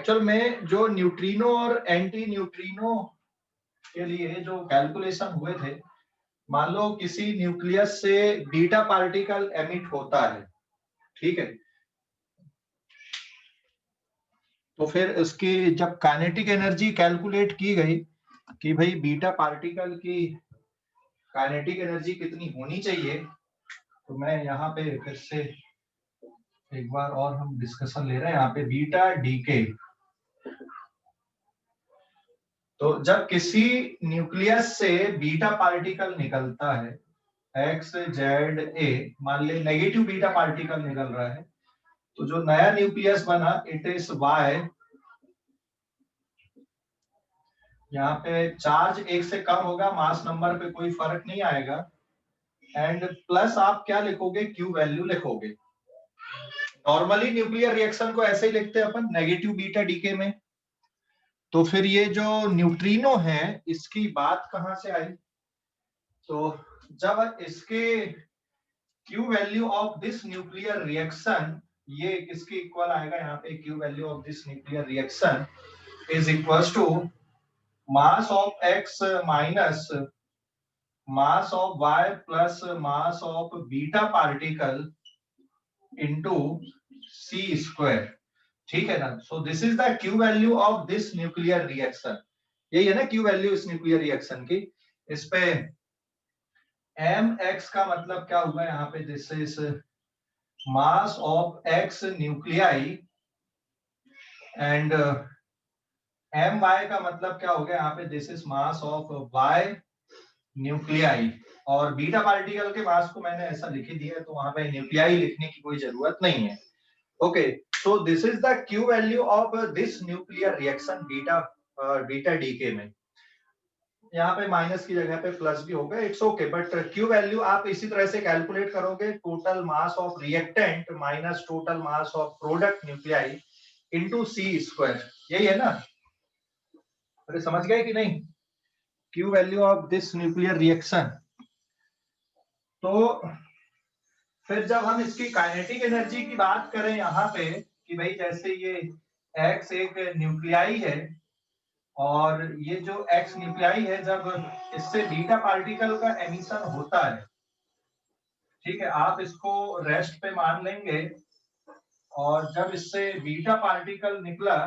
Actual में जो neutrino और एंटी न्यूट्रिनो के लिए जो कैलकुलेशन हुए थे, मान लो किसी न्यूक्लियस से बीटा पार्टिकल एमिट होता है, ठीक है, तो फिर इसकी जब काइनेटिक एनर्जी कैलकुलेट की गई कि भाई बीटा पार्टिकल की काइनेटिक एनर्जी कितनी होनी चाहिए, तो मैं यहाँ पे फिर से एक बार और हम डिस्कशन ले रहे हैं यहाँ पे बीटा डीके। तो जब किसी न्यूक्लियस से बीटा पार्टिकल निकलता है एक्स जेड ए, मान ले नेगेटिव बीटा पार्टिकल निकल रहा है, तो जो नया न्यूक्लियस बना इट इज वाई, यहाँ पे चार्ज एक से कम होगा, मास नंबर पे कोई फर्क नहीं आएगा, एंड प्लस आप क्या लिखोगे, क्यू वैल्यू लिखोगे। नॉर्मली न्यूक्लियर रिएक्शन को ऐसे ही लिखते हैं अपन, नेगेटिव बीटा डीके में। तो फिर ये जो न्यूट्रिनो है इसकी बात कहां से आई, तो जब इसके Q value of this nuclear reaction, ये किसके इक्वल आएगा, यहाँ पे Q value of this nuclear reaction is equal to mass of X minus mass of Y plus mass of beta particle into C square, ठीक है ना। So this is the Q value of this nuclear reaction, यही है ना Q value इस nuclear reaction की। इस पे एम एक्स का मतलब क्या हुआ यहाँ पे, this is mass of X nuclei, and M Y का मतलब क्या हो गया यहाँ पे, this is mass of Y nuclei. और बीटा पार्टिकल के मास को मैंने ऐसा लिख ही दिया है, तो वहां पे न्यूक्लियाई लिखने की कोई जरूरत नहीं है। Okay, so this is the Q value of this nuclear reaction beta decay में। यहाँ पे माइनस की जगह पे प्लस भी होगा, it's okay, but Q value आप इसी तरह से कैलकुलेट करोगे, total mass of reactant minus total mass of product nuclei into C square, यही है ना। अरे समझ गए कि नहीं, Q value of this nuclear reaction. तो फिर जब हम इसकी काइनेटिक एनर्जी की बात करें यहाँ पे कि भाई जैसे ये एक्स एक न्यूक्लियाई है, और ये जो एक्स न्यूक्लियाई है जब इससे बीटा पार्टिकल का एमिशन होता है, ठीक है, आप इसको रेस्ट पे मान लेंगे, और जब इससे बीटा पार्टिकल निकला,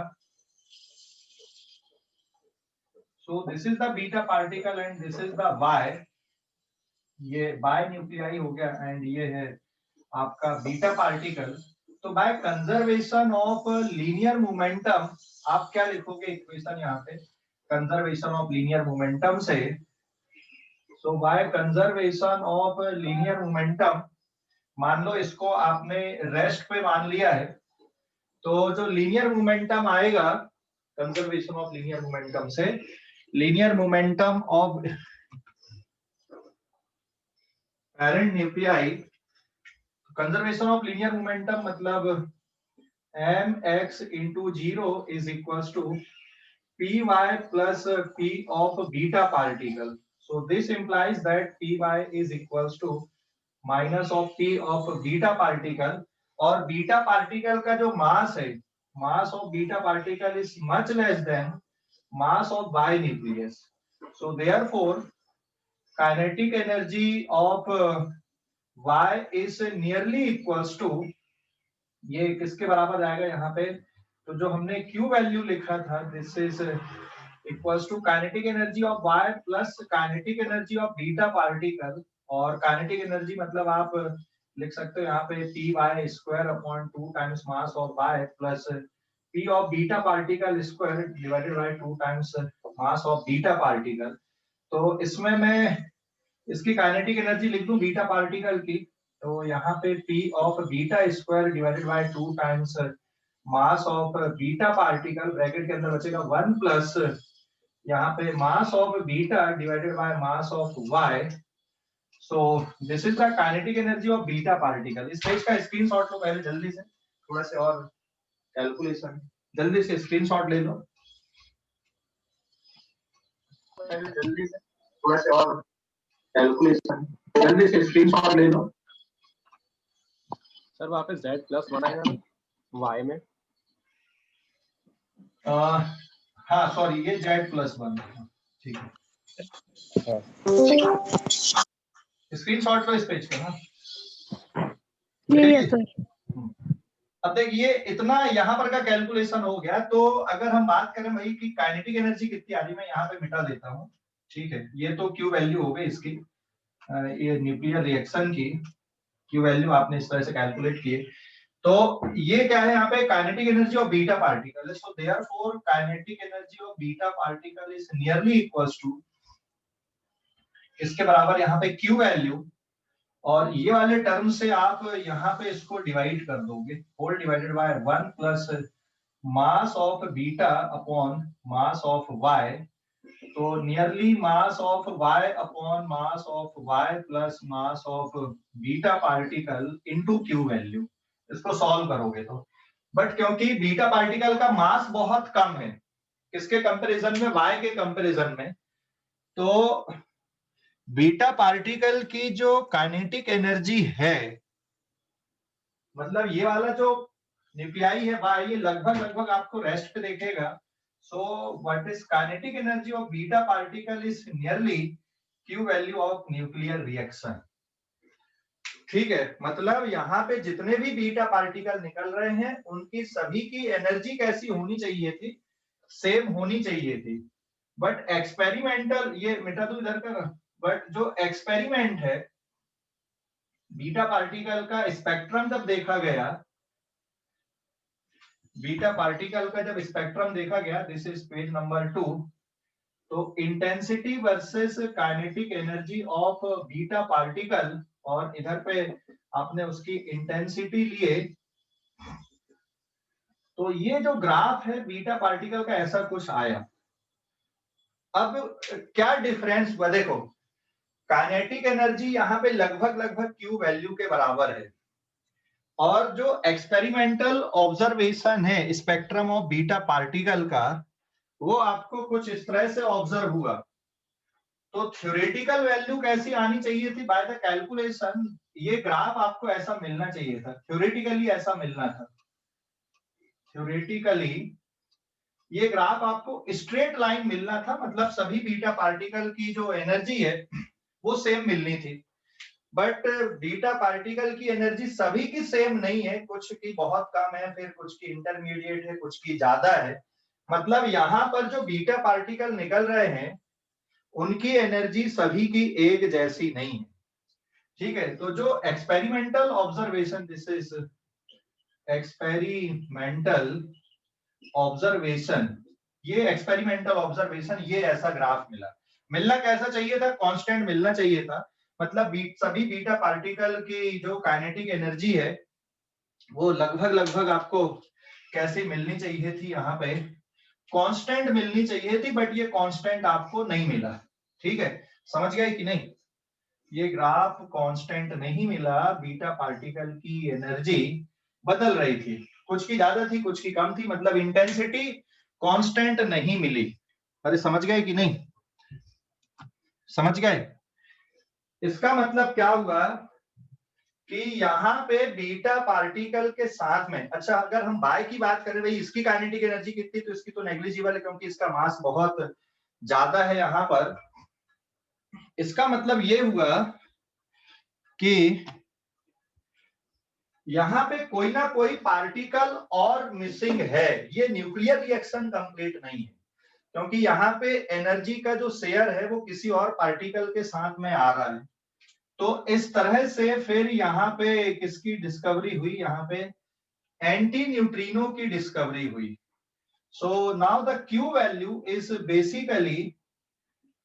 so this is the beta particle and this is the Y, ये बाय न्यूक्लियाई हो गया, एंड ये है आपका बीटा पार्टिकल। तो by conservation of linear momentum आप क्या लिखोगे इक्वेशन यहाँ पे, कंजर्वेशन ऑफ लीनियर मोमेंटम से, so by conservation of linear momentum, मान लो इसको आपने रेस्ट पे मान लिया है, तो जो लीनियर मोमेंटम आएगा कंजर्वेशन ऑफ लीनियर मोमेंटम से, linear momentum of parent nuclei, conservation of linear momentum मतलब mx into 0 is equals to py plus p of beta particle. So this implies that py is equals to minus of p of beta particle, और beta particle का जो mass है, mass of beta particle is much less then mass of bye nucleus. So therefore kinetic energy of y is nearly equals to, ये किसके बराबर आएगा यहाँ पे, तो जो हमने Q वैल्यू लिखा था, this is equals to kinetic energy of y plus kinetic energy of beta particle, और काइनेटिक एनर्जी मतलब आप लिख सकते हो यहाँ पे P Y square upon 2 times mass of y plus P of beta particle square divided by 2 times mass of beta particle. तो इसमें मैं इसकी काइनेटिक एनर्जी लिख दूं बीटा पार्टिकल की, तो यहाँ पे p of beta square divided by 2 times mass of beta particle, bracket के अंदर बचेगा 1 प्लस यहाँ पे मास of beta divided by mass of y। So this is the kinetic energy of beta particle. इस पेज का स्क्रीनशॉट लो पहले जल्दी से, थोड़ा से और कैलकुलेशन जल्दी से स्क्रीनशॉट ले लो, जल्दी से थोड़ा से और कैलकुलेशन जल्दी से स्क्रीनशॉट ले लो। सर वहाँ पे z+1 आएगा y में, हाँ सॉरी, ये Z+1, ठीक है। स्क्रीनशॉट लो इस पेज का ना। ये सर। अब देखिए इतना यहाँ पर का कैलकुलेशन हो गया, तो अगर हम बात करें भाई कि काइनेटिक एनर्जी कितनी आ रही, मैं यहाँ पे मिटा देता हूँ, ठीक है। ये तो क्यू वैल्यू हो गई इसकी, ये न्यूक्लियर रिएक्शन की क्यू वैल्यू आपने इस तरह से कैलकुलेट किए। तो ये क्या है यहाँ पे, kinetic energy of beta particle, so therefore kinetic energy of beta particle is nearly equals to, इसके बराबर यहाँ पे क्यू वैल्यू, और ये वाले टर्म से आप यहाँ पे इसको डिवाइड कर दोगे, whole divided by 1 plus mass of beta upon mass of Y, तो nearly mass of Y upon mass of Y plus mass of beta particle into Q value. इसको सॉल्व करोगे तो, बट क्योंकि बीटा पार्टिकल का मास बहुत कम है किसके comparison में, वाई के कंपैरिजन में, तो बीटा पार्टिकल की जो काइनेटिक एनर्जी है, मतलब ये वाला जो न्यूक्लियाई है वाई, ये लगभग लगभग आपको रेस्ट पे देखेगा। So what is kinetic energy of beta particle is nearly Q value of nuclear reaction, ठीक है। मतलब यहाँ पे जितने भी बीटा पार्टिकल निकल रहे हैं उनकी सभी की एनर्जी कैसी होनी चाहिए थी, सेम होनी चाहिए थी। बट एक्सपेरिमेंटल, ये मिटा दो इधर का, बट जो एक्सपेरिमेंट है बीटा पार्टिकल का स्पेक्ट्रम जब देखा गया, बीटा पार्टिकल का जब स्पेक्ट्रम देखा गया, दिस इज पेज नंबर 2, तो intensity versus kinetic energy of beta particle, और इधर पे आपने उसकी इंटेंसिटी लिए, तो ये जो ग्राफ है बीटा पार्टिकल का ऐसा कुछ आया। अब क्या डिफरेंस हुआ, देखो काइनेटिक एनर्जी यहाँ पे लगभग लगभग क्यू वैल्यू के बराबर है, और जो एक्सपेरिमेंटल ऑब्जर्वेशन है स्पेक्ट्रम ऑफ बीटा पार्टिकल का, वो आपको कुछ इस तरह से ऑब्जर्व हुआ। तो थ्योरेटिकल वैल्यू कैसी आनी चाहिए थी बाय द कैलकुलेशन, ये ग्राफ आपको ऐसा मिलना चाहिए था, थ्योरेटिकली ऐसा मिलना था। थ्योरेटिकली ये ग्राफ आपको स्ट्रेट लाइन मिलना था, मतलब सभी बीटा पार्टिकल की जो एनर्जी है वो सेम मिलनी थी। बट बीटा पार्टिकल की एनर्जी सभी की सेम नहीं है, कुछ की बहुत कम है, फिर कुछ की इंटरमीडिएट है, कुछ की ज्यादा है। मतलब यहाँ पर जो बीटा पार्टिकल निकल रहे हैं उनकी एनर्जी सभी की एक जैसी नहीं है, ठीक है। तो जो experimental observation, this is experimental observation, ये एक्सपेरिमेंटल ऑब्जर्वेशन, ये ऐसा ग्राफ मिला। मिलना कैसा चाहिए था, कांस्टेंट मिलना चाहिए था। मतलब सभी बीटा पार्टिकल की जो काइनेटिक एनर्जी है वो लगभग लगभग आपको कैसी मिलनी चाहिए थी, यहाँ पे कांस्टेंट मिलनी चाहिए थी, बट ये कांस्टेंट आपको नहीं मिला, ठीक है। समझ गए कि नहीं, ये ग्राफ कांस्टेंट नहीं मिला, बीटा पार्टिकल की एनर्जी बदल रही थी, कुछ की ज्यादा थी कुछ की कम थी, मतलब इंटेंसिटी कांस्टेंट नहीं मिली। अरे समझ गए कि नहीं, समझ गए। इसका मतलब क्या हुआ कि यहाँ पे बीटा पार्टिकल के साथ में, अच्छा अगर हम बाय की बात करें, भाई इसकी काइनेटिक एनर्जी कितनी, तो इसकी तो नेग्लिजिबल है क्योंकि इसका मास बहुत ज्यादा है यहाँ पर। इसका मतलब ये हुआ कि यहाँ पे कोई ना कोई पार्टिकल और मिसिंग है, ये न्यूक्लियर रिएक्शन कंप्लीट नहीं है, क्योंकि यहाँ पे एनर्जी का जो शेयर है वो किसी और पार्टिकल के साथ में आ रहा है। तो इस तरह से फिर यहाँ पे किसकी डिस्कवरी हुई, यहाँ पे एंटी न्यूट्रिनो की डिस्कवरी हुई। So now the Q value is basically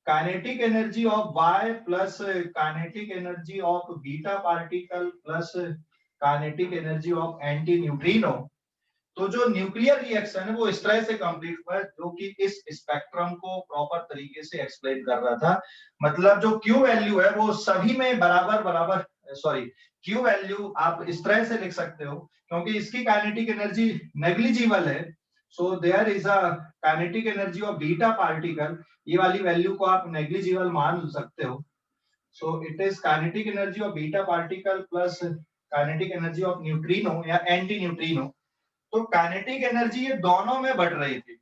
kinetic energy of Y plus kinetic energy of beta particle plus kinetic energy of anti neutrino. तो जो न्यूक्लियर रिएक्शन है वो इस तरह से कंप्लीट हुआ है, जो कि इस स्पेक्ट्रम को प्रॉपर तरीके से एक्सप्लेन कर रहा था। मतलब जो क्यू वैल्यू है वो सभी में बराबर बराबर, सॉरी क्यू वैल्यू आप इस तरह से लिख सकते हो क्योंकि इसकी काइनेटिक एनर्जी नेग्लिजिबल है। So there is a kinetic energy of beta particle, ये वाली वैल्यू को आप नेग्लिजिबल मान सकते हो। So it is kinetic energy of beta particle plus kinetic energy of neutrino या एंटी न्यूट्रिनो। तो काइनेटिक एनर्जी ये दोनों में बढ़ रही थी,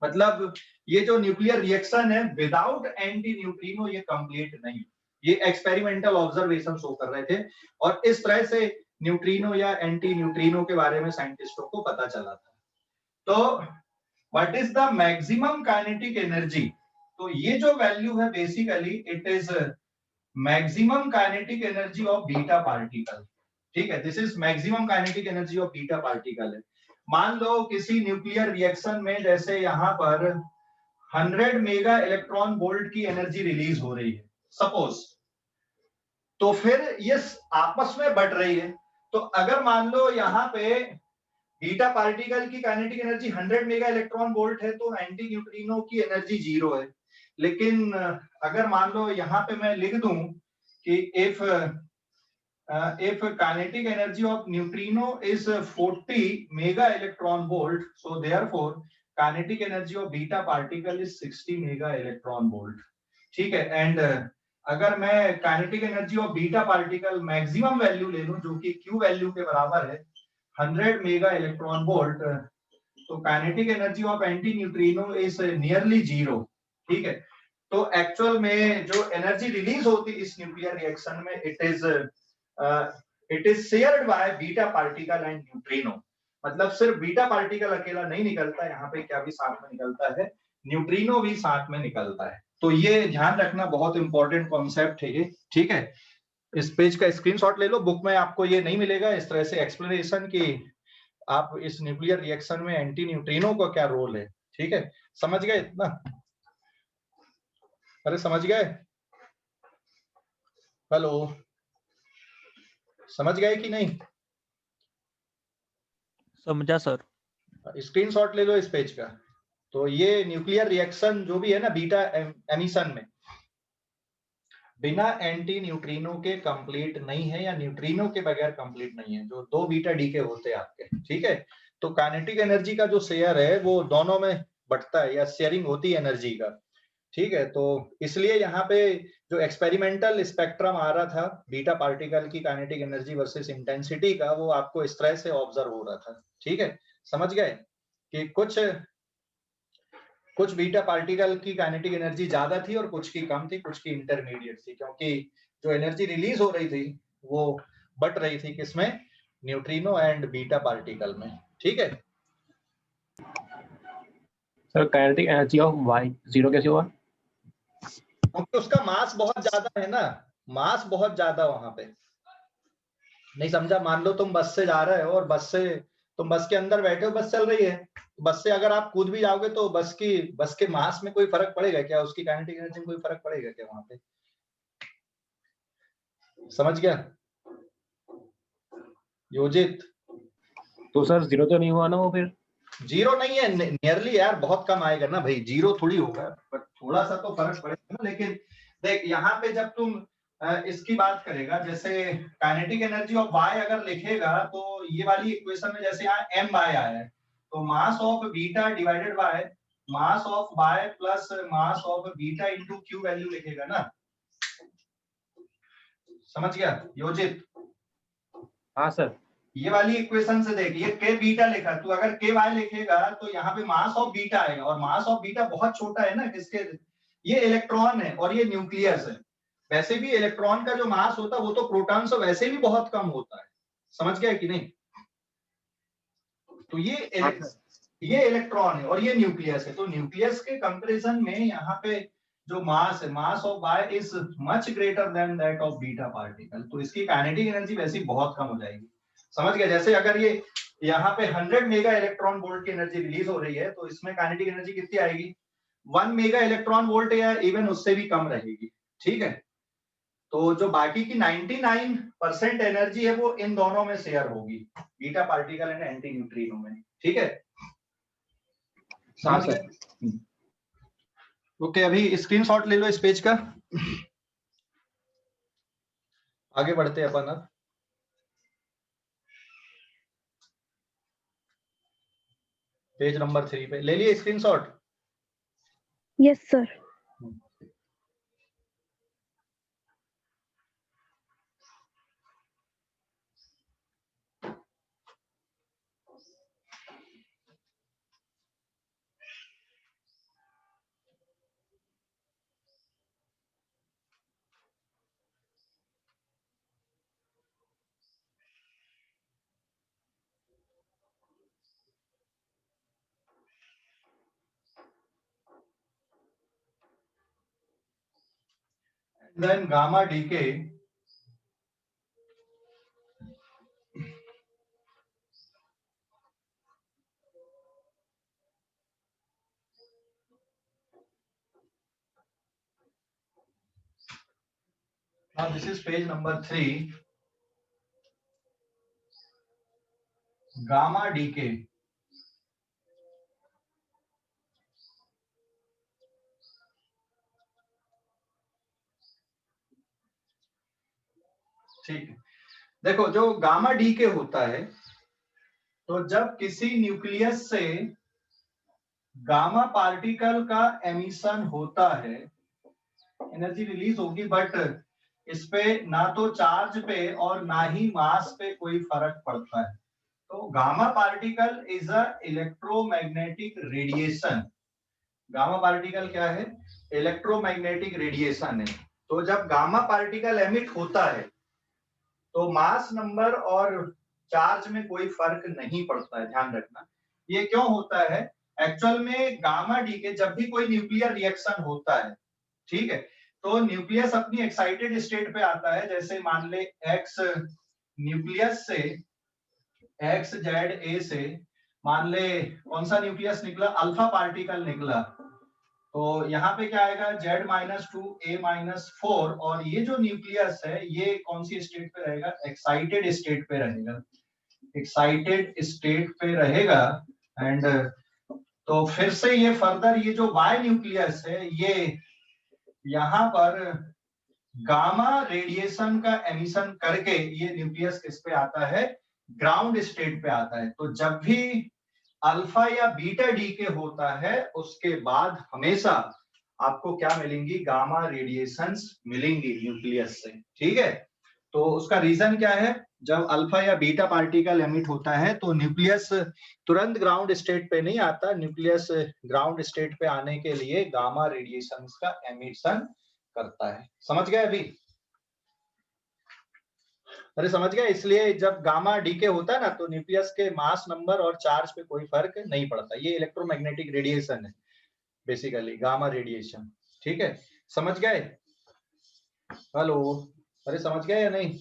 मतलब ये जो न्यूक्लियर रिएक्शन है विदाउट एंटी न्यूट्रिनो ये कंप्लीट नहीं, ये एक्सपेरिमेंटल ऑब्जर्वेशन शो कर रहे थे और इस तरह से न्यूट्रिनो या एंटी न्यूट्रिनो के बारे में साइंटिस्टों को पता चला था। तो what is the maximum kinetic energy, तो ये जो वैल्यू है basically it is maximum kinetic energy of beta particle. ठीक है, this is maximum kinetic energy of beta particle है। मान लो किसी न्यूक्लियर रिएक्शन में जैसे यहाँ पर 100 मेगा इलेक्ट्रॉन वोल्ट की एनर्जी रिलीज हो रही है सपोज, तो फिर ये आपस में बढ़ रही है। तो अगर मान लो यहाँ पे बीटा पार्टिकल की kinetic energy 100 mega electron volt है तो एंटी न्यूट्रिनो की एनर्जी 0 है। लेकिन अगर मान लो यहाँ पे मैं लिख दूं कि if kinetic energy of neutrino is 40 mega electron volt, so therefore kinetic energy of beta particle is 60 mega electron volt। ठीक है, एंड अगर मैं kinetic energy of beta particle maximum value ले लूं जो कि क्यू वैल्यू के बराबर है 100 मेगा इलेक्ट्रॉन वोल्ट, तो kinetic energy of anti neutrino is nearly 0। ठीक है, तो एक्चुअल में जो एनर्जी रिलीज होती इस न्यूक्लियर रिएक्शन में it is shared by beta particle and neutrino. मतलब सिर्फ बीटा पार्टिकल अकेला नहीं निकलता, यहाँ पे क्या भी साथ में निकलता है, न्यूट्रिनो भी साथ में निकलता है। तो ये ध्यान रखना, बहुत इंपॉर्टेंट कॉन्सेप्ट है ये। ठीक है, इस पेज का स्क्रीनशॉट ले लो, बुक में आपको ये नहीं मिलेगा इस तरह से एक्सप्लेनेशन की आप इस न्यूक्लियर रिएक्शन में एंटी न्यूट्रिनो का क्या रोल है। ठीक है, समझ गए इतना? अरे समझ गए? हेलो, समझ गए कि नहीं? समझा सर। स्क्रीनशॉट ले लो इस पेज का। तो ये न्यूक्लियर रिएक्शन जो भी है ना बीटा एमिशन में, बिना एंटी न्यूट्रिनो के कंप्लीट नहीं है, या न्यूट्रिनो के बगैर कंप्लीट नहीं है, जो 2 बीटा डी के होते हैं आपके। ठीक है, तो काइनेटिक एनर्जी का जो शेयर है वो दोनों में बढ़ता है या शेयरिंग होती है एनर्जी का। ठीक है, तो इसलिए यहाँ पे जो एक्सपेरिमेंटल स्पेक्ट्रम आ रहा था बीटा पार्टिकल की काइनेटिक एनर्जी वर्सेस इंटेंसिटी का, वो आपको इस तरह से ऑब्जर्व हो रहा था। ठीक है, समझ गए कि कुछ बीटा पार्टिकल की काइनेटिक एनर्जी ज्यादा थी और कुछ की कम थी, कुछ की इंटरमीडिएट थी, क्योंकि जो एनर्जी रिलीज हो रही थी वो बढ़ रही थी किसमें, न्यूट्रिनो एंड बीटा पार्टिकल में। ठीक है sir, kinetic energy of Y 0 कैसे हुआ? क्योंकि उसका मास बहुत ज्यादा है ना, मास बहुत ज्यादा वहां पे। नहीं समझा? मान लो तुम बस से जा रहे हो और तुम बस के अंदर बैठे हो, बस चल रही है, बस से अगर आप कूद भी जाओगे तो बस के मास में कोई फर्क पड़ेगा क्या? उसकी काइनेटिक एनर्जी में कोई फर्क पड़ेगा क्या वहां पे? समझ गया योजित? तो सर 0 तो नहीं हुआ ना वो फिर? 0 नहीं है, नियरली यार, बहुत कम आएगा ना भाई, 0 थोड़ी होगा, पर थोड़ा सा तो फर्क पड़ेगा ना। लेकिन देख यहाँ पे जब तुम इसकी बात करेगा, जैसे काइनेटिक एनर्जी ऑफ वाई अगर लिखेगा तो ये वाली इक्वेशन में जैसे यहाँ एम बाय आया है, तो mass of beta divided by mass of Y plus mass of beta into Q value लिखेगा ना। समझ गया योजित? हाँ सर। ये वाली इक्वेशन से देख, ये के बीटा लिखा, तू अगर के वाई लिखेगा तो यहाँ पे मास ऑफ बीटा आएगा, और मास ऑफ बीटा बहुत छोटा है ना, किसके? ये इलेक्ट्रॉन है और ये न्यूक्लियस है। वैसे भी इलेक्ट्रॉन का जो मास होता है वो तो प्रोटॉन से वैसे भी बहुत कम होता है। समझ गया कि नहीं? तो ये इलेक्ट्रॉन है और ये न्यूक्लियस है, तो न्यूक्लियस के कंपैरिजन में यहाँ पे जो मास है, mass of Y is much greater than that of beta particle, तो इसकी काइनेटिक एनर्जी वैसे ही बहुत कम हो जाएगी। समझ गया? जैसे अगर ये यहाँ पे 100 मेगा इलेक्ट्रॉन वोल्ट की एनर्जी रिलीज हो रही है तो इसमें काइनेटिक एनर्जी कितनी आएगी? 1 मेगा इलेक्ट्रॉन वोल्ट या इवन उससे भी कम रहेगी। ठीक है, तो जो बाकी की 99% एनर्जी है वो इन दोनों में शेयर होगी, beta particle and anti neutrino में। ठीक है, समझ गए? ओके, अभी स्क्रीनशॉट ले लो इस पेज का। आगे बढ़ते हैं अपन अब। पेज नंबर 3 पे ले लिए screenshot? Yes sir. then gamma decay now this is page number 3 gamma decay ठीक है देखो जो गामा डीके होता है तो जब किसी न्यूक्लियस से गामा पार्टिकल का एमिशन होता है एनर्जी रिलीज होगी बट इस पे ना तो चार्ज पे और ना ही मास पे कोई फर्क पड़ता है तो gamma particle is a electromagnetic radiation gamma particle क्या है इलेक्ट्रोमैग्नेटिक रेडिएशन है तो जब गामा पार्टिकल एमिट होता है तो मास नंबर और चार्ज में कोई फर्क नहीं पड़ता है ध्यान रखना ये क्यों होता है एक्चुअल में गामा डी के जब भी कोई न्यूक्लियर रिएक्शन होता है ठीक है तो न्यूक्लियस अपनी एक्साइटेड स्टेट पे आता है जैसे मान ले एक्स न्यूक्लियस से एक्स जेड ए से मान ले कौन सा न्यूक्लियस निकला अल्फा पार्टिकल निकला तो यहाँ पे क्या आएगा Z-2 A-4 और ये जो न्यूक्लियस है ये कौन सी स्टेट पे रहेगा एक्साइटेड स्टेट पे रहेगा एक्साइटेड स्टेट पे रहेगा एंड तो फिर से ये फर्दर ये जो Y न्यूक्लियस है ये यहाँ पर गामा रेडिएशन का एमिशन करके ये न्यूक्लियस किस पे आता है ग्राउंड स्टेट पे आता है तो जब भी अल्फा या बीटा डीके होता है उसके बाद हमेशा आपको क्या मिलेंगी गामा रेडिएशंस मिलेंगी न्यूक्लियस से ठीक है तो उसका रीजन क्या है जब अल्फा या बीटा पार्टिकल एमिट होता है तो न्यूक्लियस तुरंत ग्राउंड स्टेट पे नहीं आता न्यूक्लियस ग्राउंड स्टेट पे आने के लिए गामा रेडिएशंस का एमिशन करता है समझ गए अभी अरे समझ गया इसलिए जब गामा डीके होता है ना तो न्यूक्लियस के मास नंबर और चार्ज पे कोई फर्क नहीं पड़ता ये इलेक्ट्रोमैग्नेटिक रेडिएशन है बेसिकली गामा रेडिएशन ठीक है समझ गए हेलो अरे समझ गए या नहीं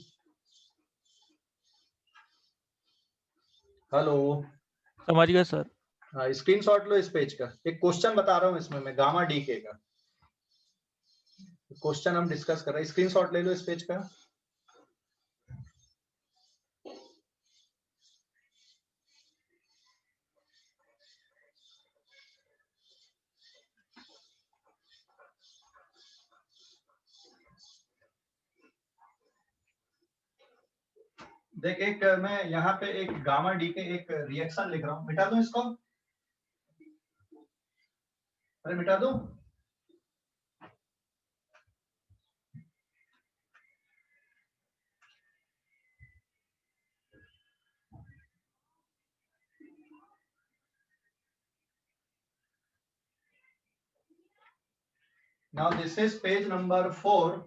हेलो समझ गए सर हाँ स्क्रीनशॉट लो इस पेज का एक क्वेश्चन बता रहा हूँ इसमें मैं गामा डीके का क्वेश्चन हम डिस्कस कर रहे हैं स्क्रीनशॉट ले लो इस पेज का देख एक मैं यहाँ पे एक गामा डी के एक रिएक्शन लिख रहा हूँ मिटा दूं इसको अरे मिटा दूं now this is page number 4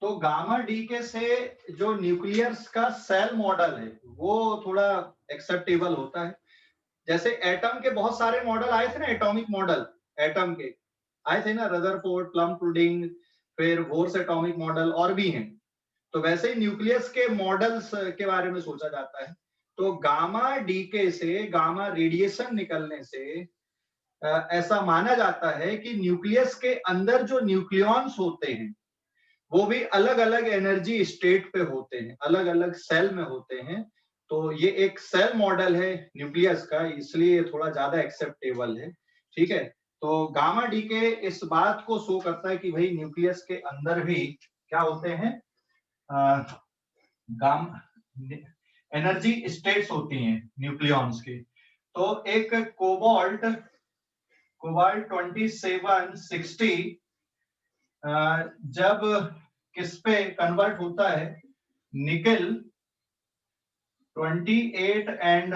तो गामा डीके से जो न्यूक्लियस का सेल मॉडल है वो थोड़ा एक्सेप्टेबल होता है जैसे एटम के बहुत सारे मॉडल आए थे ना एटॉमिक मॉडल एटम के आए थे ना रदरफोर्ड प्लम पुडिंग फिर बोर्स एटॉमिक मॉडल और भी हैं तो वैसे ही न्यूक्लियस के मॉडल्स के बारे में सोचा जाता है तो गामा डीके से गामा रेडिएशन निकलने से ऐसा माना जाता है कि न्यूक्लियस के अंदर जो न्यूक्लियॉन्स होते हैं वो भी अलग अलग एनर्जी स्टेट पे होते हैं अलग अलग सेल में होते हैं तो ये एक सेल मॉडल है न्यूक्लियस का इसलिए थोड़ा ज्यादा एक्सेप्टेबल है ठीक है तो गामा डीके इस बात को शो करता है कि भाई न्यूक्लियस के अंदर भी क्या होते हैं एनर्जी स्टेट्स होती हैं न्यूक्लियॉन्स की तो एक कोबाल्ट 2760 जब किस पे कन्वर्ट होता है निकल 28 एंड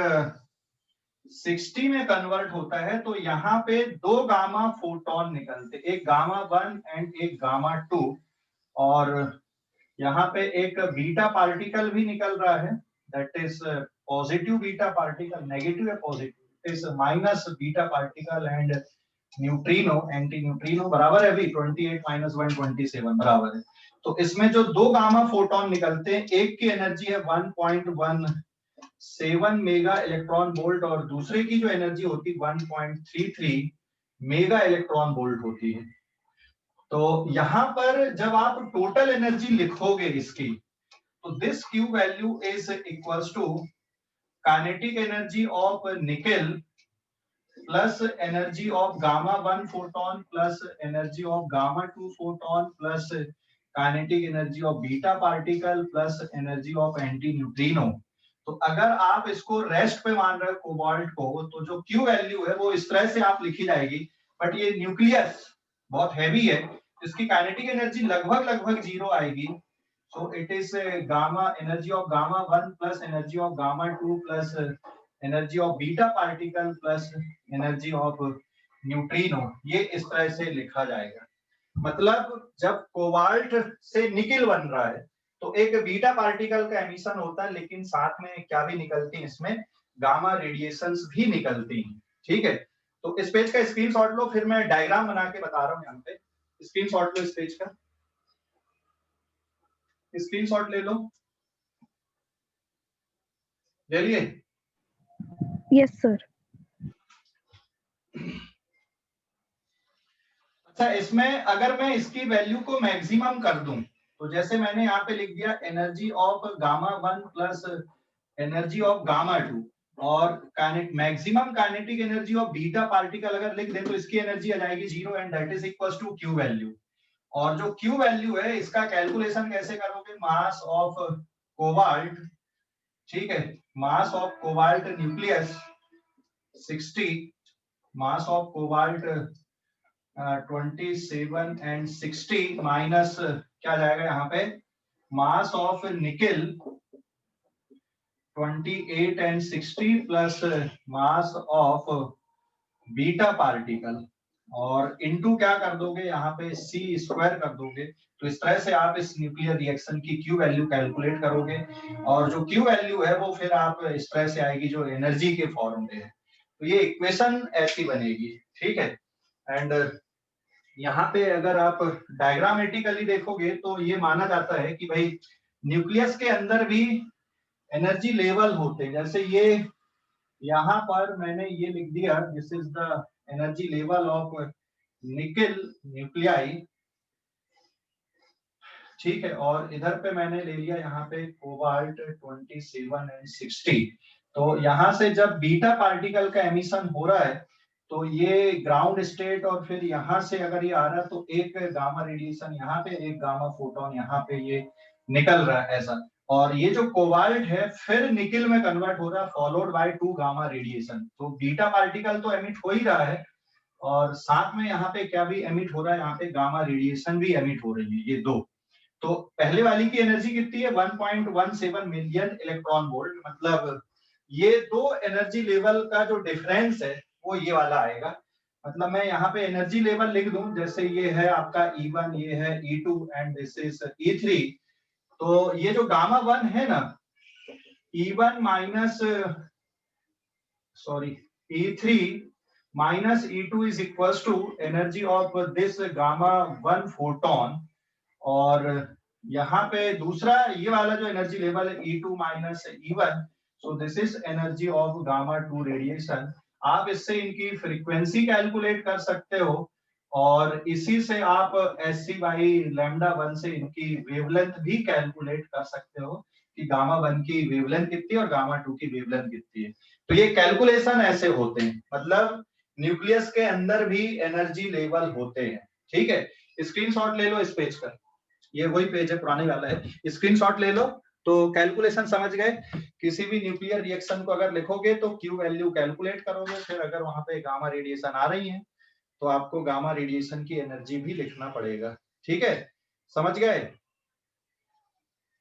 60 में कन्वर्ट होता है तो यहाँ पे दो गामा फोटोन निकलते एक गामा 1 एंड एक गामा 2 और यहाँ पे एक बीटा पार्टिकल भी निकल रहा है that is positive beta particle negative है positive is minus beta particle and neutrino anti neutrino बराबर है अभी 28 - 1 27 बराबर है तो इसमें जो दो गामा फोटोन निकलते हैं, एक की एनर्जी है 1.17 मेगा इलेक्ट्रॉन वोल्ट और दूसरे की जो एनर्जी होती है 1.33 मेगा इलेक्ट्रॉन वोल्ट होती है। तो यहां पर जब आप टोटल एनर्जी लिखोगे इसकी, तो this Q value is equals to kinetic energy of nickel plus energy of gamma 1 photon plus energy of gamma 2 photon plus kinetic energy of beta particle plus energy of anti neutrino. तो अगर आप इसको rest पे मान रहे हो cobalt को, तो जो क्यू वैल्यू है वो इस तरह से आप लिखी जाएगी। बट ये न्यूक्लियस बहुत हैवी है, इसकी काइनेटिक एनर्जी लगभग जीरो आएगी। So it is gamma energy of gamma 1 plus energy of gamma 2 plus energy of beta particle plus energy of neutrino। ये इस तरह से लिखा जाएगा। मतलब जब कोबाल्ट से निकिल बन रहा है तो एक बीटा पार्टिकल का एमिशन होता है, लेकिन साथ में क्या भी निकलती है, इसमें गामा रेडिएशंस भी निकलती हैं। ठीक है, तो इस पेज का स्क्रीनशॉट लो, फिर मैं डायग्राम बना के बता रहा हूँ। यहाँ पे स्क्रीनशॉट लो इस पेज का, स्क्रीनशॉट ले लो, ले लिए? Yes, sir. अच्छा, इसमें अगर मैं इसकी वैल्यू को मैक्सिमम कर दूं, तो जैसे मैंने यहाँ पे लिख दिया energy of gamma 1 plus energy of gamma 2 और maximum kinetic energy of beta particle अगर लिख दें तो इसकी एनर्जी आ जाएगी 0 and that is equals to Q value. और जो क्यू वैल्यू है इसका कैलकुलेशन कैसे करोगे? मास ऑफ कोबाल्ट, ठीक है, mass of cobalt nucleus 60, mass of cobalt 27 and 60 minus क्या जाएगा यहाँ पे, mass of nickel 28 and 60 plus mass of beta particle और इनटू क्या कर दोगे यहाँ पे सी स्क्वायर कर दोगे। तो इस तरह से आप इस न्यूक्लियर रिएक्शन की क्यू वैल्यू कैलकुलेट करोगे और जो क्यू वैल्यू है वो फिर आप इस तरह से आएगी जो एनर्जी के फॉर्म में है। तो ये इक्वेशन ऐसी बनेगी। ठीक है, एंड यहाँ पे अगर आप डायग्रामेटिकली देखोगे तो ये माना जाता है कि भाई न्यूक्लियस के अंदर भी एनर्जी लेवल होते हैं। जैसे ये यहाँ पर मैंने ये लिख दिया, this is the energy level of nickel nuclei, ठीक है, और इधर पे मैंने ले लिया यहाँ पे कोबाल्ट 27 एंड 60। तो यहाँ से जब बीटा पार्टिकल का एमिशन हो रहा है तो ये ग्राउंड स्टेट और फिर यहाँ से अगर ये आ रहा है तो एक गामा रेडिएशन यहाँ पे, एक गामा फोटोन यहाँ पे ये निकल रहा है ऐसा। और ये जो कोबाल्ट है फिर निकिल में कन्वर्ट हो रहा है फॉलोड बाय 2 गामा रेडिएशन। तो बीटा पार्टिकल तो एमिट हो ही रहा है और साथ में यहाँ पे क्या भी एमिट हो रहा है, यहाँ पे गामा रेडिएशन भी एमिट हो रही है, ये दो। तो पहले वाली की एनर्जी कितनी है? 1.17 मिलियन इलेक्ट्रॉन वोल्ट। मतलब ये दो एनर्जी लेवल का जो डिफरेंस है वो ये वाला आएगा। मतलब मैं यहाँ पे एनर्जी लेवल लिख दूं, जैसे ये है आपका E1, ये है E2 and this is E3। तो ये जो गामा 1 है ना, E1 minus sorry E3 minus E2 is equals to energy of this gamma 1 photon. और यहाँ पे दूसरा ये वाला जो एनर्जी लेवल है E2 minus E1, so this is energy of gamma 2 radiation. आप इससे इनकी फ्रीक्वेंसी कैलकुलेट कर सकते हो और इसी से आप SC बाई लैम्डा 1 से इनकी वेवलेंथ भी कैलकुलेट कर सकते हो कि गामा 1 की वेवलेंथ कितनी है और गामा 2 की वेवलेंथ कितनी है। तो ये कैलकुलेशन ऐसे होते हैं, मतलब न्यूक्लियस के अंदर भी एनर्जी लेवल होते हैं। ठीक है, स्क्रीनशॉट ले लो इस पेज का, ये वही पेज है पुराने वाला है, स्क्रीनशॉट ले लो। तो कैलकुलेशन समझ गए? किसी भी न्यूक्लियर रिएक्शन को अगर लिखोगे तो क्यू वैल्यू कैलकुलेट करोगे, फिर अगर वहां पे गामा रेडिएशन आ रही है तो आपको गामा रेडिएशन की एनर्जी भी लिखना पड़ेगा। ठीक है, समझ गए?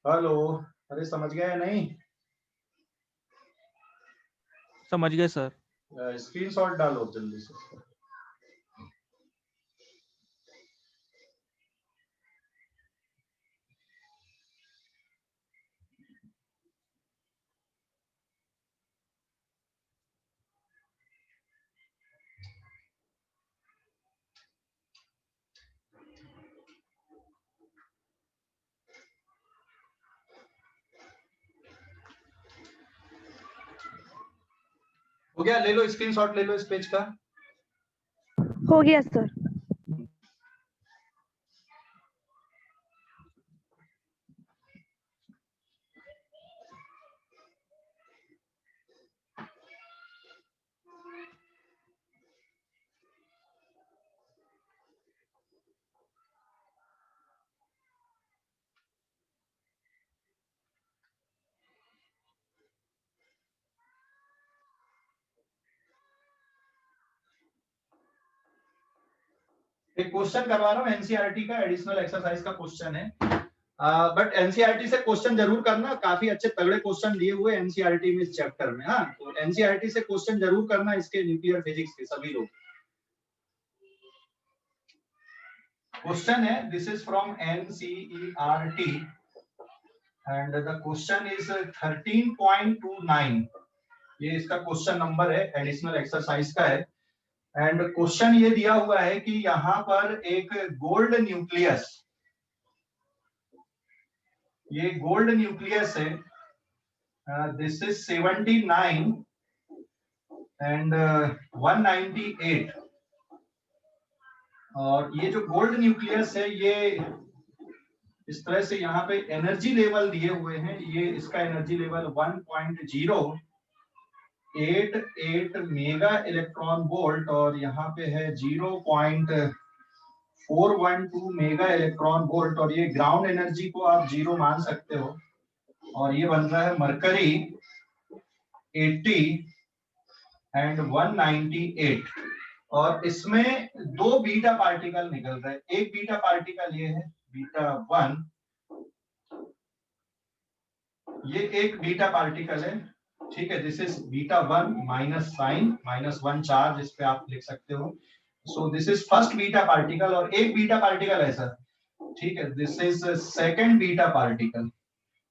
हेलो, अरे समझ गए या नहीं? समझ गए सर। स्क्रीनशॉट डालो जल्दी से। हो गया, ले लो स्क्रीनशॉट, ले लो इस पेज का। हो गया सर। एक क्वेश्चन करवा रहा हूँ एनसीईआरटी का, एडिशनल एक्सरसाइज का क्वेश्चन है, बट एनसीईआरटी से क्वेश्चन जरूर करना, काफी अच्छे तगड़े क्वेश्चन दिए हुए एनसीईआरटी में इस चैप्टर में। हाँ, तो एनसीईआरटी से क्वेश्चन जरूर करना इसके, न्यूक्लियर फिजिक्स के सभी लोग। क्वेश्चन है, this is from NCERT and the question is 13.29। ये इसका क्वेश्चन नंबर है, एडिशनल एक्सरसाइज का है। एंड क्वेश्चन ये दिया हुआ है कि यहां पर एक गोल्ड न्यूक्लियस, ये गोल्ड न्यूक्लियस है, दिस इज 79 एंड 198। और ये जो गोल्ड न्यूक्लियस है, ये इस तरह से यहाँ पे एनर्जी लेवल दिए हुए हैं। ये इसका energy level 1.088 mega electron volt और यहाँ पे है 0.412 मेगा इलेक्ट्रॉन वोल्ट, और ये ग्राउंड एनर्जी को आप 0 मान सकते हो। और ये बन रहा है मरकरी 80 एंड 198। और इसमें दो बीटा पार्टिकल निकल रहे हैं। एक बीटा पार्टिकल ये है बीटा 1, ये एक बीटा पार्टिकल है, ठीक है। This is beta 1 minus sign, -1 charge इस पे आप लिख सकते हो। So this is first beta particle, और एक बीटा पार्टिकल है सर, ठीक है। This is second beta particle.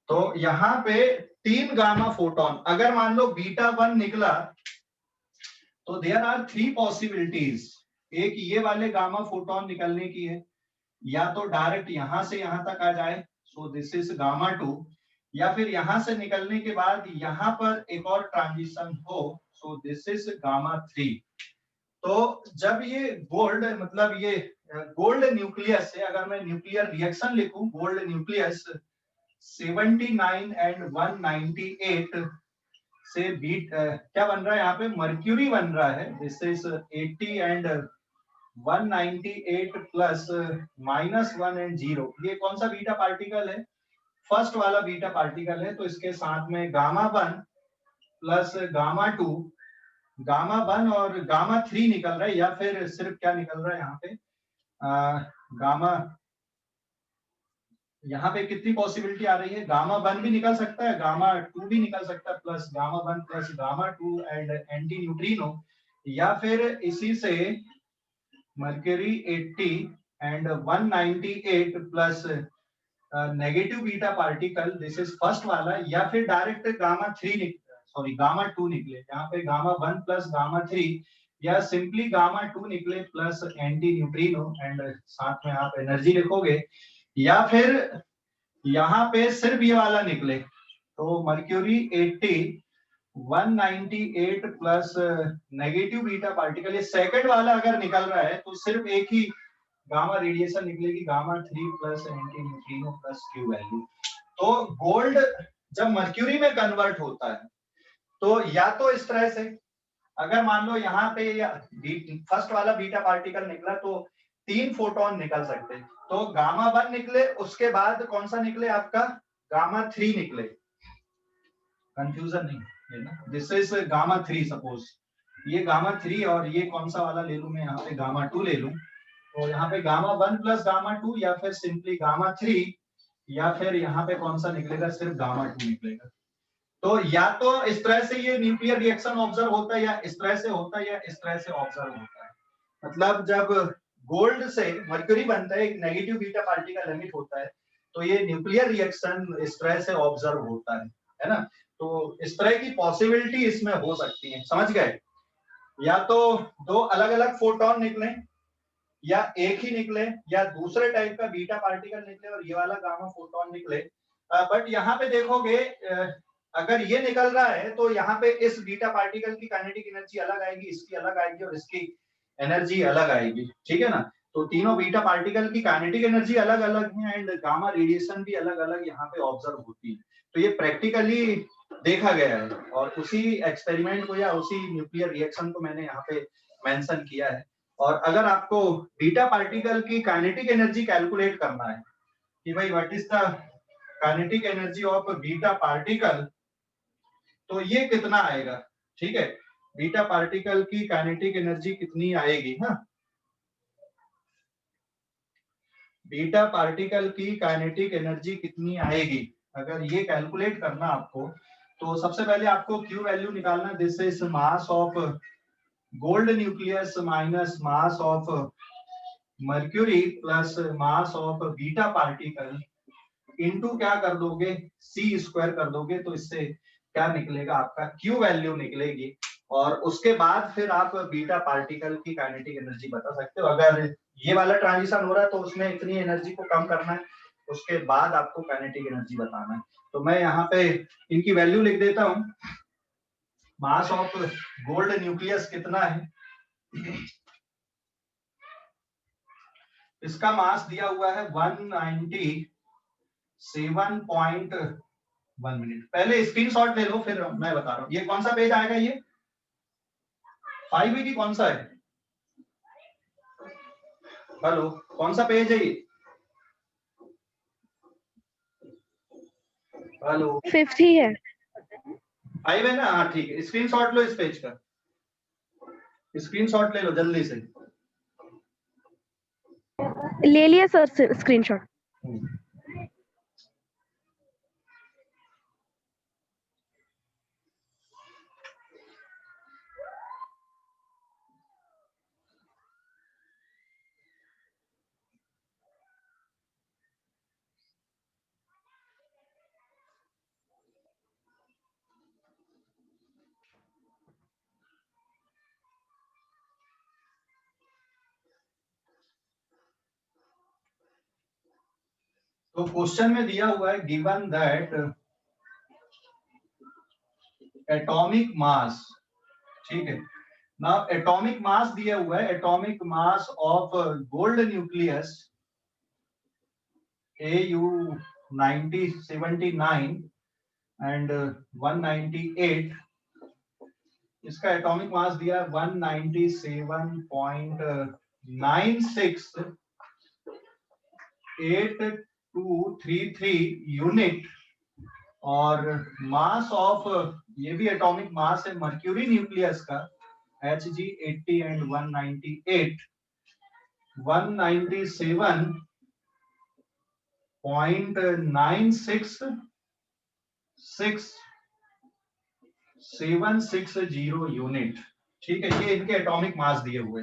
तो यहाँ पे 3 गामा फोटोन, अगर मान लो बीटा 1 निकला तो देयर आर 3 पॉसिबिलिटीज। एक ये वाले गामा फोटोन निकलने की है, या तो डायरेक्ट यहां से यहां तक आ जाए, सो दिस इज गामा 2, या फिर यहां से निकलने के बाद यहां पर एक और ट्रांजिशन हो, सो दिस इज गामा 3। तो जब ये गोल्ड, मतलब ये गोल्ड न्यूक्लियस है, अगर मैं न्यूक्लियर रिएक्शन लिखूं, गोल्ड न्यूक्लियस 79 एंड 198 से बीट क्या बन रहा है यहाँ पे, मर्क्यूरी बन रहा है। This is 80 and 198 plus -1 and 0। ये कौन सा बीटा पार्टिकल है, फर्स्ट वाला बीटा पार्टिकल है। तो इसके साथ में गामा 1 प्लस गामा 2, गामा 1 और गामा 3 निकल रहा है, या फिर सिर्फ क्या निकल रहा है यहाँ पे, गामा, यहाँ पे कितनी पॉसिबिलिटी आ रही है, गामा 1 भी निकल सकता है, गामा 2 भी निकल सकता है, plus gamma 1 plus gamma 2 and anti neutrino, या फिर इसी से mercury 80 and 198 plus negative beta particle, this is first वाला, या फिर डायरेक्ट गामा 3 सॉरी गामा 2 निकले, यहाँ पे गामा 1 प्लस गामा 3, या सिंपली गामा 2 निकले प्लस एंटी न्यूट्रिनो एंड साथ में आप एनर्जी लिखोगे, या फिर यहाँ पे सिर्फ ये वाला निकले, तो mercury 80 198 plus negative beta particle, ये सेकंड वाला अगर निकल रहा है तो सिर्फ एक ही गामा रेडिएशन निकलेगी, gamma 3 plus anti neutrino plus Q value. तो गोल्ड जब मर्क्यूरी में कन्वर्ट होता है तो या तो इस तरह से, अगर मान लो यहाँ पे फर्स्ट वाला बीटा पार्टिकल निकला तो 3 फोटोन निकल सकते हैं। तो गामा 1 निकले, उसके बाद कौन सा निकले आपका, गामा 3 निकले, कंफ्यूजन नहीं है ना। दिस इज गामा 3, सपोज ये गामा 3 और ये कौन सा वाला ले लूं मैं, यहाँ पे गामा 2 ले लूं, तो यहाँ पे गामा 1 प्लस गामा 2, या फिर सिंपली गामा 3, या फिर यहाँ पे कौन सा निकलेगा, सिर्फ गामा 2 निकलेगा। तो या तो इस तरह से ये न्यूक्लियर रिएक्शन ऑब्जर्व होता है, या इस तरह से होता है, या इस तरह से ऑब्जर्व होता है। मतलब जब गोल्ड से मर्क्यूरी बनता है, एक नेगेटिव बीटा पार्टिकल एमिट होता है, तो ये न्यूक्लियर रिएक्शन इस तरह से ऑब्जर्व होता है ना। तो इस तरह की पॉसिबिलिटी इसमें हो सकती है, समझ गए। या तो 2 अलग अलग फोटोन निकले, या एक ही निकले, या दूसरे टाइप का बीटा पार्टिकल निकले और ये वाला गामा फोटोन निकले। बट यहाँ पे देखोगे अगर ये निकल रहा है तो यहाँ पे इस बीटा पार्टिकल की काइनेटिक एनर्जी अलग आएगी, इसकी अलग आएगी और इसकी एनर्जी अलग आएगी, ठीक है ना। तो तीनों बीटा पार्टिकल की काइनेटिक एनर्जी अलग अलग है एंड गामा रेडिएशन भी अलग अलग यहाँ पे ऑब्जर्व होती है। तो ये प्रैक्टिकली देखा गया है और उसी एक्सपेरिमेंट को या उसी न्यूक्लियर रिएक्शन को मैंने यहाँ पे मेंशन किया है। और अगर आपको बीटा पार्टिकल की काइनेटिक एनर्जी कैलकुलेट करना है कि भाई what is the kinetic energy of beta particle, तो ये कितना आएगा, ठीक है। बीटा पार्टिकल की काइनेटिक एनर्जी कितनी आएगी, हाँ, बीटा पार्टिकल की काइनेटिक एनर्जी कितनी आएगी, अगर ये कैलकुलेट करना आपको, तो सबसे पहले आपको Q वैल्यू निकालना। This is mass of gold nucleus minus mass of mercury plus mass of beta particle into क्या कर दोगे, C स्क्वायर कर दोगे, तो इससे क्या निकलेगा, आपका Q वैल्यू निकलेगी। और उसके बाद फिर आप बीटा पार्टिकल की काइनेटिक एनर्जी बता सकते हो। अगर ये वाला ट्रांजिशन हो रहा है तो उसमें इतनी एनर्जी को कम करना है, उसके बाद आपको काइनेटिक एनर्जी बताना है। तो मैं यहाँ पे इनकी वैल्यू लिख देता हूँ। मास ऑफ गोल्ड न्यूक्लियस कितना है, इसका मास दिया हुआ है 197.1 मिनट। पहले स्क्रीनशॉट ले लो फिर मैं बता रहा हूँ। ये कौन सा पेज आएगा, ये 5E की कौन सा है, हेलो कौन सा पेज है ये, हेलो 5th ही है। 5 है ना, हाँ ठीक है। स्क्रीनशॉट लो इस पेज का, स्क्रीनशॉट ले लो जल्दी से। ले लिया सर स्क्रीनशॉट। तो क्वेश्चन में दिया हुआ है गिवन दैट एटॉमिक मास, ठीक है ना, एटॉमिक मास दिया हुआ है, atomic mass of gold nucleus AU 79 and 198, इसका एटॉमिक मास दिया 197.968233 यूनिट। और मास ऑफ, ये भी एटॉमिक मास है मर्क्यूरी न्यूक्लियस का Hg 80 एंड 197.667 यूनिट, ठीक है। ये इनके एटॉमिक मास दिए हुए,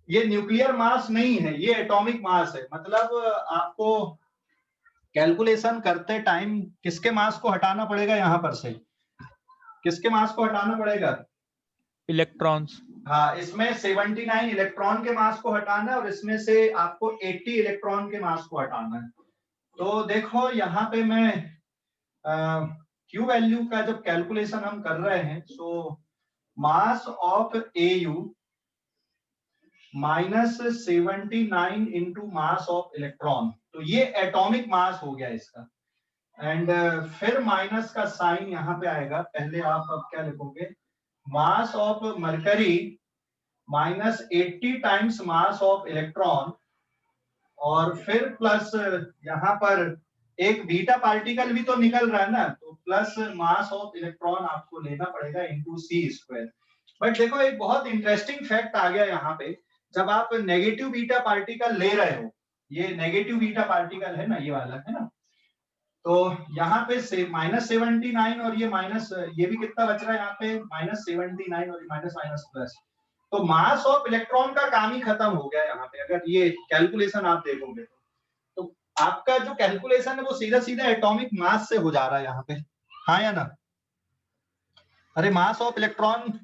ये न्यूक्लियर मास नहीं है, ये एटॉमिक मास है। मतलब आपको कैलकुलेशन करते टाइम किसके मास को हटाना पड़ेगा, यहां पर से किसके मास को हटाना पड़ेगा, इलेक्ट्रॉन्स। हाँ, इसमें 79 इलेक्ट्रॉन के मास को हटाना है और इसमें से आपको 80 इलेक्ट्रॉन के मास को हटाना है। तो देखो यहाँ पे मैं Q वैल्यू का जब कैलकुलेशन हम कर रहे हैं, so mass of AU -79 into mass of electron, तो ये एटॉमिक मास हो गया इसका। एंड फिर माइनस का साइन यहाँ पे आएगा। पहले आप अब क्या लिखोगे, mass of mercury -80 times mass of electron, और फिर प्लस यहाँ पर एक बीटा पार्टिकल भी तो निकल रहा है ना, तो प्लस मास ऑफ इलेक्ट्रॉन आपको लेना पड़ेगा इंटू C स्क्वायर। बट देखो एक बहुत इंटरेस्टिंग फैक्ट आ गया यहाँ पे, जब आप नेगेटिव बीटा पार्टिकल ले रहे हो, ये नेगेटिव बीटा पार्टिकल है ना, ये वाला है ना, तो यहाँ पे -79 और ये माइनस, ये भी कितना बच रहा है यहाँ पे -79 और माइनस माइनस प्लस, तो मास ऑफ इलेक्ट्रॉन का काम ही खत्म हो गया यहाँ पे। अगर ये कैलकुलेशन आप देखोगे तो आपका जो कैलकुलेशन है वो सीधा सीधा एटॉमिक मास से हो जा रहा है यहाँ पे, हाँ या ना। अरे मास ऑफ इलेक्ट्रॉन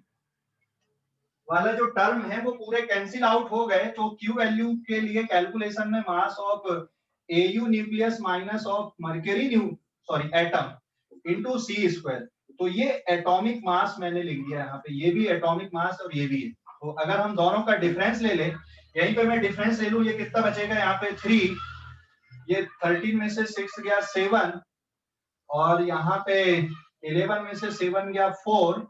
वाला जो टर्म है वो पूरे कैंसिल आउट हो गए। तो Q वैल्यू के लिए कैलकुलेशन में mass of AU nucleus minus of mercury atom, into C square. तो ये एटॉमिक मास मैंने लिख दिया यहाँ पे, ये भी एटॉमिक मास और ये भी है। तो अगर हम दोनों का डिफरेंस ले लें, यहीं पे मैं डिफरेंस ले लूं, ये कितना बचेगा यहाँ पे 3, ये 13 में से 6 गया 7, और यहाँ पे 11 में से 7 गया 4,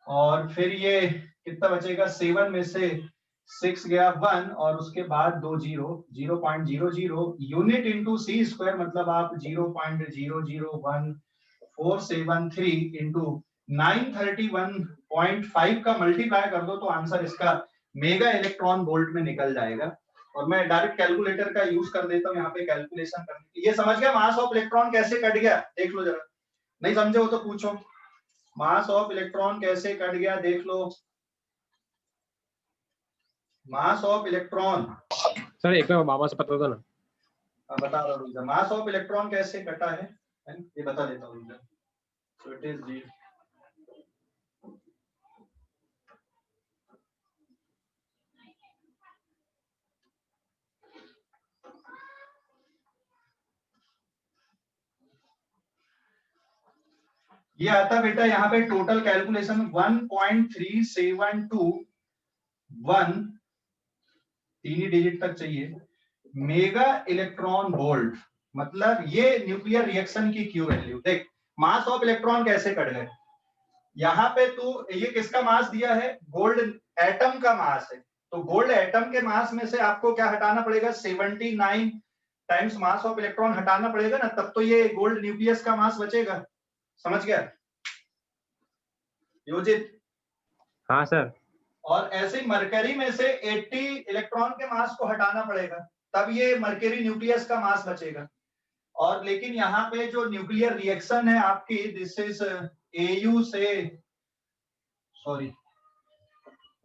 और फिर ये कितना बचेगा 7 में से 6 गया 1, और उसके बाद 2 0, 0.00 यूनिट इंटू सी स्क्वायर, मतलब आप 0.001473 इंटू 931.5 का मल्टीप्लाई कर दो तो आंसर इसका मेगा इलेक्ट्रॉन वोल्ट में निकल जाएगा। और मैं डायरेक्ट कैलकुलेटर का यूज कर देता हूँ यहाँ पे कैलकुलेशन करने के लिए। ये समझ गया मास ऑफ इलेक्ट्रॉन कैसे कट गया? देख लो जरा, नहीं समझे हो तो पूछो। मास ऑफ इलेक्ट्रॉन कैसे कट गया देख लो। मास ऑफ इलेक्ट्रॉन सर एक बार मामा से पता था ना। बता रहा हूँ, मास ऑफ इलेक्ट्रॉन कैसे कटा है ये बता देता हूँ। सो इट इज जी, ये आता बेटा यहाँ पे टोटल कैलकुलेशन 1.3721, 3 ही डिजिट तक चाहिए, मेगा इलेक्ट्रॉन वोल्ट। मतलब ये न्यूक्लियर रिएक्शन की क्यू वैल्यू। देख मास ऑफ इलेक्ट्रॉन कैसे कट गए, यहाँ पे तू ये किसका मास दिया है, गोल्ड एटम का मास है। तो गोल्ड एटम के मास में से आपको क्या हटाना पड़ेगा, 79 टाइम्स मास ऑफ इलेक्ट्रॉन हटाना पड़ेगा ना, तब तो ये गोल्ड न्यूक्लियस का मास बचेगा। समझ गया योजित? हाँ सर। और ऐसे मरकरी में से 80 इलेक्ट्रॉन के मास को हटाना पड़ेगा, तब ये मरकरी न्यूक्लियस का मास बचेगा। और लेकिन यहाँ पे जो न्यूक्लियर रिएक्शन है आपकी, दिस इज एयू से, सॉरी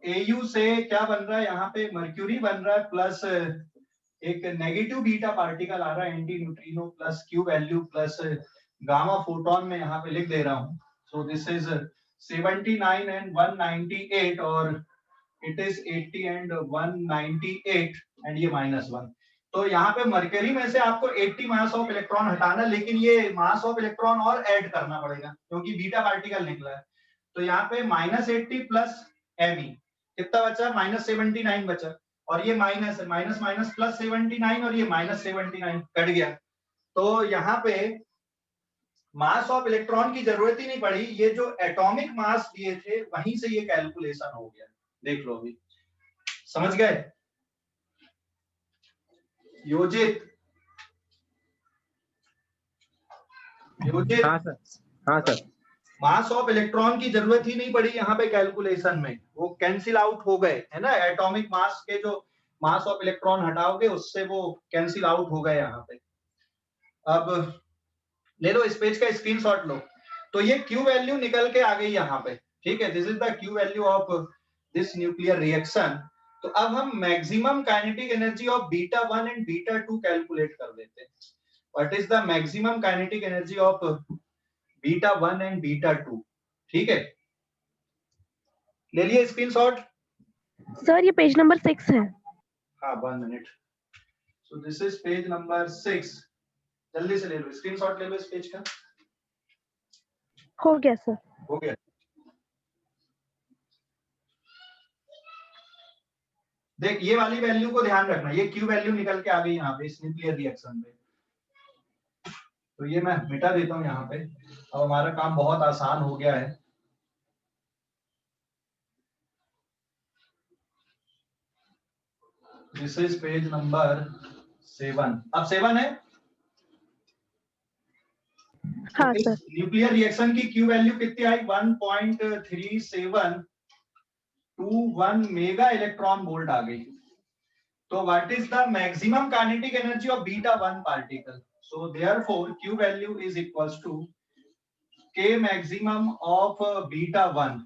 एयू से क्या बन रहा है, यहाँ पे मर्क्यूरी बन रहा है प्लस एक नेगेटिव बीटा पार्टिकल आ रहा है, anti neutrino plus Q value plus gamma photon में यहाँ पे लिख दे रहा हूँ। सो दिस इज 79 एंड 198, और इट इज 80 एंड 198 एंड ये -1। तो यहाँ पे मरकरी में से आपको 80 मास ऑफ इलेक्ट्रॉन हटाना, लेकिन ये मास ऑफ इलेक्ट्रॉन और ऐड करना पड़ेगा क्योंकि बीटा पार्टिकल निकला है। तो यहाँ पे -80 प्लस एमई कितना बचा, -79 बचा, और ये माइनस है, माइनस माइनस प्लस 79, और ये -79 कट गया। तो यहाँ पे मास ऑफ इलेक्ट्रॉन की जरूरत ही नहीं पड़ी, ये जो एटॉमिक मास दिए थे वहीं से ये कैलकुलेशन हो गया। देख लो अभी, समझ गए योजित? योजित? हाँ सर। हाँ सर। मास ऑफ इलेक्ट्रॉन की जरूरत ही नहीं पड़ी यहाँ पे कैलकुलेशन में, वो कैंसिल आउट हो गए है ना। एटॉमिक मास के जो मास ऑफ इलेक्ट्रॉन हटाओगे उससे वो कैंसिल आउट हो गए यहाँ पे। अब ले लो इस पेज का स्क्रीनशॉट लो। तो ये क्यू वैल्यू निकल के आ गई यहाँ पे, ठीक है। This is the Q value of this nuclear reaction. तो अब हम maximum kinetic energy of beta 1 and beta 2 calculate कर देते हैं। What is the maximum kinetic energy of beta 1 and beta 2? ठीक है, ले लिए स्क्रीनशॉट? सर ये पेज नंबर 6 है। हाँ 1 minute. So this is page number 6, जल्दी से ले लो स्क्रीनशॉट, ले लो इस पेज का। हो गया सर। हो गया। देख ये वाली वैल्यू को ध्यान रखना, ये क्यू वैल्यू निकल के आ गई यहाँ पे इस न्यूक्लियर रिएक्शन पे। तो ये मैं मिटा देता हूँ यहाँ पे, अब हमारा काम बहुत आसान हो गया है। This is page number 7। अब 7 है। हाँ तो सर। इस न्यूक्लियर रिएक्शन की क्यू वैल्यू कितनी आई, 1.3721 मेगा इलेक्ट्रॉन वोल्ट आ गई। तो what is the maximum kinetic energy of beta 1 particle? So therefore Q value is equals to K maximum of beta 1,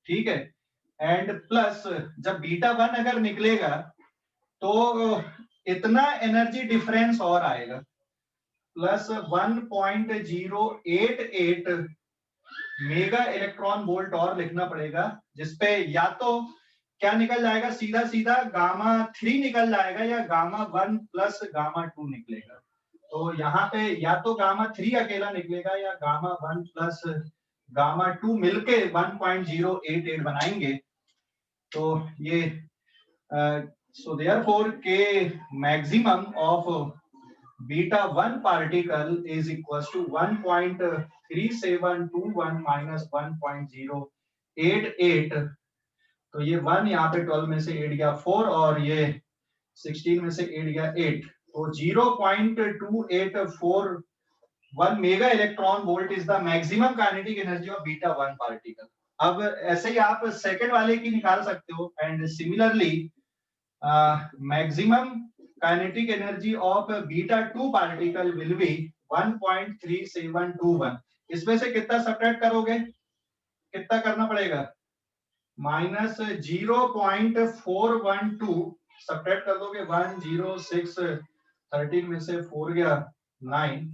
ठीक है। एंड प्लस जब बीटा 1 अगर निकलेगा तो इतना एनर्जी डिफरेंस और आएगा, प्लस 1.088 मेगा इलेक्ट्रॉन वोल्ट और लिखना पड़ेगा, जिसपे या तो क्या निकल जाएगा, सीधा सीधा गामा 3 निकल जाएगा, या गामा 1 प्लस गामा 2 निकलेगा। तो यहाँ पे या तो गामा 3 अकेला निकलेगा या गामा 1 प्लस गामा 2 मिलके 1.088 बनाएंगे। तो ये so therefore K maximum of beta 1 particle is equals to 1.3721 minus 1.088। तो ये 1 यहाँ पे 12 में से 8 गया 4 और ये 16 में से 8 गया 8, तो 0.2841 mega electron volt is the maximum kinetic energy of beta 1 particle. अब ऐसे ही आप सेकंड वाले की निकाल सकते हो। And similarly maximum kinetic energy of beta 2 particle will be 1.3721। इसमें से कितना सब्ट्रैक्ट करोगे, कितना करना पड़ेगा, माइनस 0.412 सब्ट्रैक्ट कर दोगे 106 13 में से 4 गया 9,